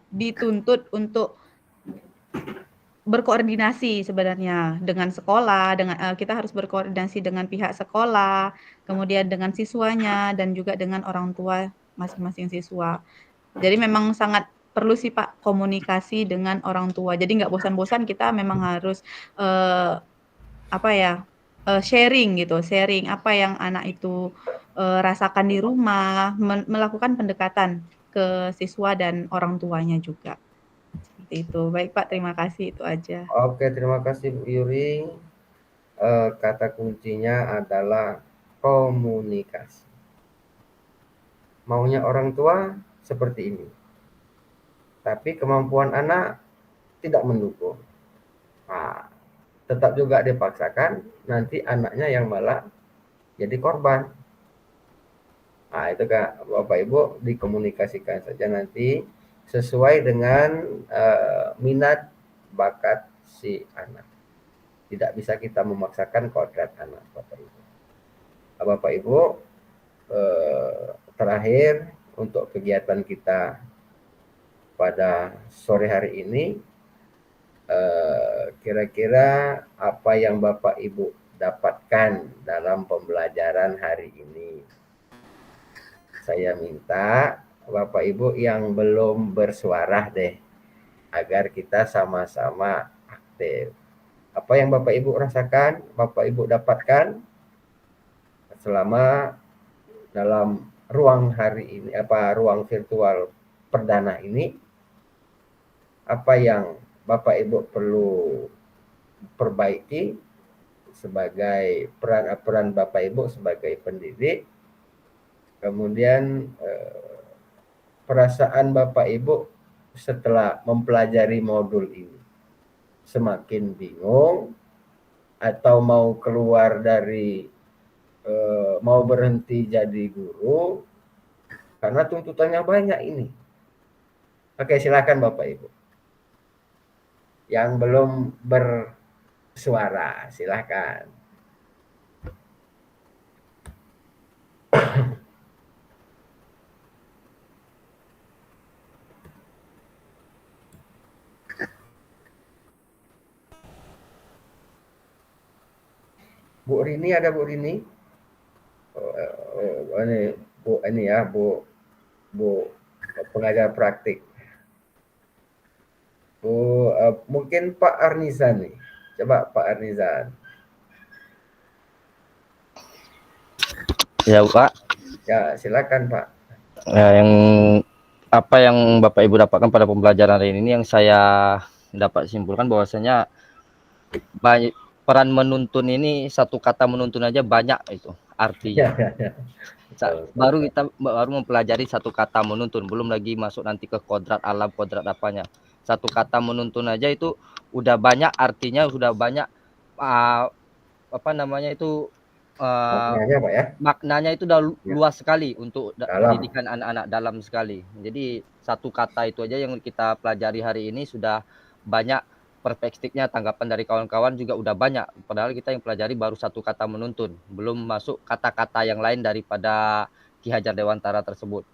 dituntut untuk berkoordinasi sebenarnya dengan sekolah, dengan kita harus berkoordinasi dengan pihak sekolah, kemudian dengan siswanya dan juga dengan orang tua masing-masing siswa. Jadi memang sangat perlu sih Pak komunikasi dengan orang tua. Jadi nggak bosan-bosan kita memang harus sharing gitu, sharing apa yang anak itu rasakan di rumah, melakukan pendekatan ke siswa dan orang tuanya juga. Seperti itu. Baik Pak, terima kasih itu aja. Oke, terima kasih Bu Yuri. Kata kuncinya adalah komunikasi. Maunya orang tua seperti ini, tapi kemampuan anak tidak mendukung. Nah, tetap juga dipaksakan, nanti anaknya yang malah jadi korban. Nah, itu Kak, Bapak Ibu dikomunikasikan saja nanti sesuai dengan minat bakat si anak. Tidak bisa kita memaksakan kodrat anak, Bapak Ibu. Bapak Ibu, terakhir untuk kegiatan kita pada sore hari ini, kira-kira apa yang Bapak Ibu dapatkan dalam pembelajaran hari ini? Saya minta Bapak Ibu yang belum bersuara deh, agar kita sama-sama aktif. Apa yang Bapak Ibu rasakan, Bapak Ibu dapatkan selama dalam ruang hari ini, ruang virtual perdana ini, apa yang Bapak Ibu perlu perbaiki sebagai peran Bapak Ibu sebagai pendidik, kemudian perasaan Bapak Ibu setelah mempelajari modul ini, semakin bingung atau mau keluar dari mau berhenti jadi guru karena tuntutannya banyak ini. Oke, silakan Bapak Ibu yang belum bersuara, silakan. Bu Rini, ada Bu Rini? Ini Bu, ini ya Bu pengajar praktik. Bu, mungkin Pak Arnizan nih. Coba Pak Arnizan. Ya Pak. Ya, silakan Pak. Apa yang Bapak Ibu dapatkan pada pembelajaran hari ini, yang saya dapat simpulkan bahwasanya peran menuntun ini, satu kata menuntun aja banyak itu artinya. Baru kita mempelajari satu kata menuntun, belum lagi masuk nanti ke kodrat alam, kodrat apanya. Satu kata menuntun aja itu udah banyak artinya, sudah banyak maknanya, Pak, ya? Maknanya itu udah luas sekali untuk pendidikan anak-anak, dalam sekali. Jadi satu kata itu aja yang kita pelajari hari ini sudah banyak perspektifnya, tanggapan dari kawan-kawan juga udah banyak. Padahal kita yang pelajari baru satu kata menuntun, belum masuk kata-kata yang lain daripada Ki Hajar Dewantara tersebut.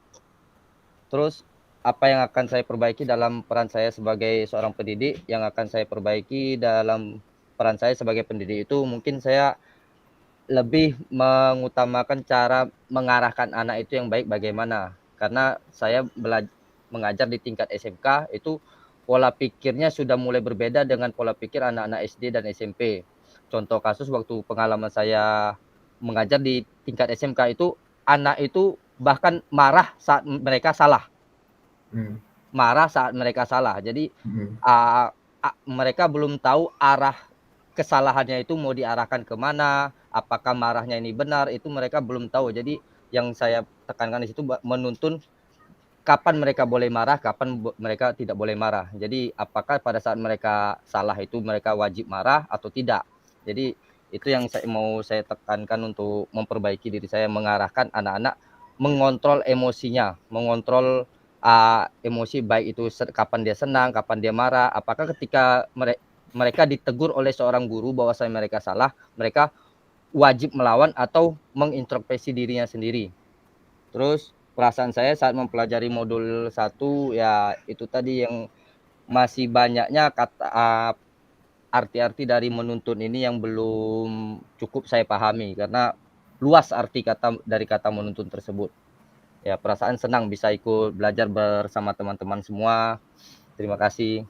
Terus apa yang akan saya perbaiki dalam peran saya sebagai seorang pendidik? Yang akan saya perbaiki dalam peran saya sebagai pendidik itu, mungkin saya lebih mengutamakan cara mengarahkan anak itu yang baik bagaimana. Karena saya mengajar di tingkat SMK, itu pola pikirnya sudah mulai berbeda dengan pola pikir anak-anak SD dan SMP. Contoh kasus waktu pengalaman saya mengajar di tingkat SMK itu, anak itu bahkan marah saat mereka salah. Marah saat mereka salah. Jadi mereka belum tahu arah kesalahannya itu mau diarahkan kemana, apakah marahnya ini benar, itu mereka belum tahu. Jadi yang saya tekankan di situ menuntun kapan mereka boleh marah, kapan mereka tidak boleh marah. Jadi apakah pada saat mereka salah itu mereka wajib marah atau tidak. Jadi Itu yang mau saya tekankan untuk memperbaiki diri saya, mengarahkan anak-anak mengontrol emosinya, mengontrol emosi, baik itu kapan dia senang, kapan dia marah. Apakah ketika mereka ditegur oleh seorang guru bahwasanya mereka salah, mereka wajib melawan atau mengintrospeksi dirinya sendiri. Terus perasaan saya saat mempelajari modul 1 ya itu tadi yang masih banyaknya kata arti-arti dari menuntun ini yang belum cukup saya pahami, karena luas arti dari kata menuntun tersebut. Ya, perasaan senang bisa ikut belajar bersama teman-teman semua. Terima kasih.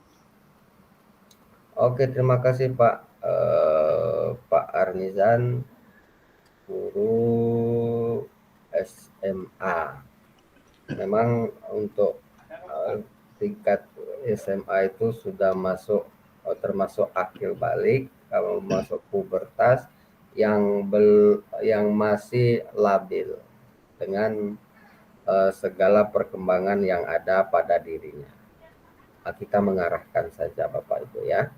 Oke, terima kasih Pak Arnizan, guru SMA. Memang untuk tingkat SMA itu sudah masuk termasuk akil balik, kalau masuk pubertas yang masih labil dengan segala perkembangan yang ada pada dirinya. Kita mengarahkan saja Bapak Ibu ya.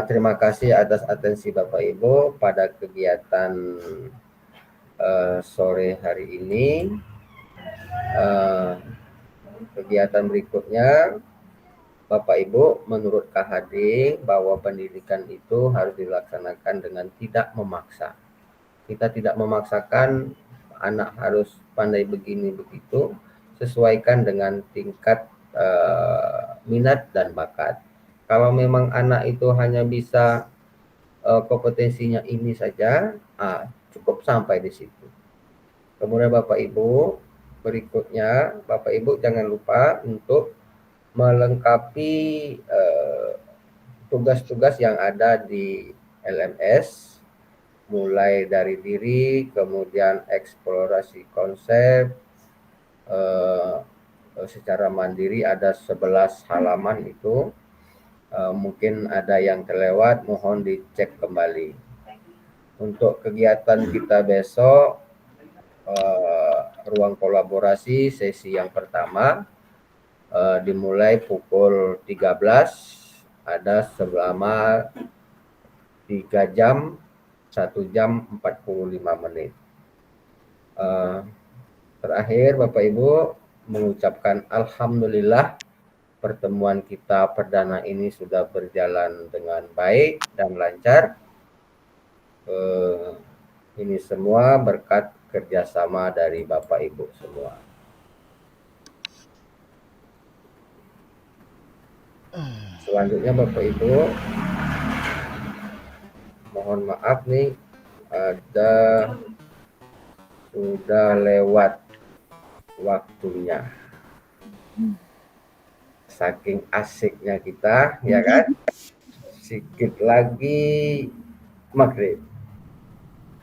Terima kasih atas atensi Bapak Ibu pada kegiatan sore hari ini. Kegiatan berikutnya, Bapak Ibu, menurut KHD bahwa pendidikan itu harus dilaksanakan dengan tidak memaksa. Kita tidak memaksakan anak harus pandai begini begitu, sesuaikan dengan tingkat minat dan bakat. Kalau memang anak itu hanya bisa kompetensinya ini saja, cukup sampai di situ. Kemudian Bapak Ibu, berikutnya Bapak Ibu jangan lupa untuk melengkapi tugas-tugas yang ada di LMS, mulai dari diri, kemudian eksplorasi konsep, secara mandiri ada 11 halaman itu. Mungkin ada yang terlewat, mohon dicek kembali. Untuk kegiatan kita besok, ruang kolaborasi sesi yang pertama dimulai pukul 13, ada selama 3 jam, 1 jam 45 menit. Terakhir Bapak Ibu mengucapkan alhamdulillah pertemuan kita perdana ini sudah berjalan dengan baik dan lancar. Ini semua berkat kerjasama dari Bapak Ibu semua. Selanjutnya Bapak Ibu, mohon maaf nih, sudah lewat waktunya. Saking asiknya kita, ya kan? Sedikit lagi maghrib.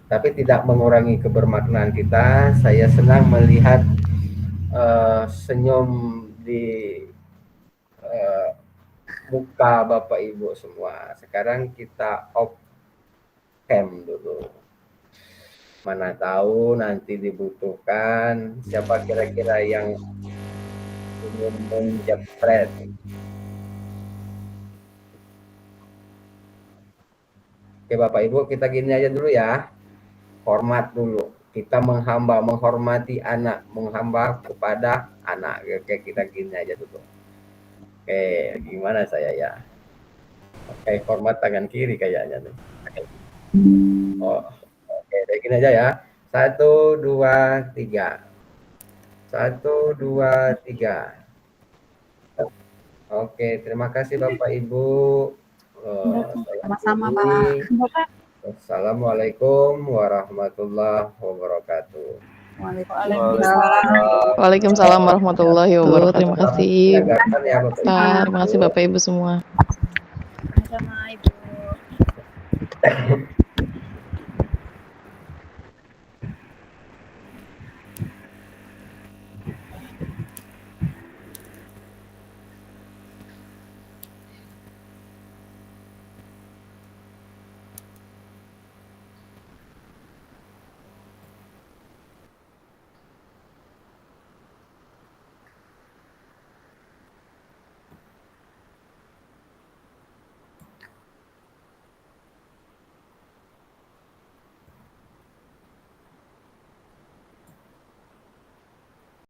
Tapi tidak mengurangi kebermaknaan kita. Saya senang melihat senyum di muka Bapak Ibu semua. Sekarang kita off cam dulu. Mana tahu nanti dibutuhkan siapa kira-kira yang ingin menjepret. Oke Bapak Ibu, kita gini aja dulu ya. Hormat dulu. Kita menghormati anak, menghamba kepada anak. Oke, kita gini aja dulu. Oke, gimana saya ya? Oke, hormat tangan kiri kayaknya nih. Oh, oke, kayak gini aja ya. 1, 2, 3. 1, 2, 3. Oke, terima kasih Bapak Ibu. Sama-sama Pak. Assalamualaikum warahmatullahi wabarakatuh. Waalaikumsalam warahmatullahi wabarakatuh. Terima kasih. Ya, Terima kasih Bapak Ibu semua. Sama Ibu.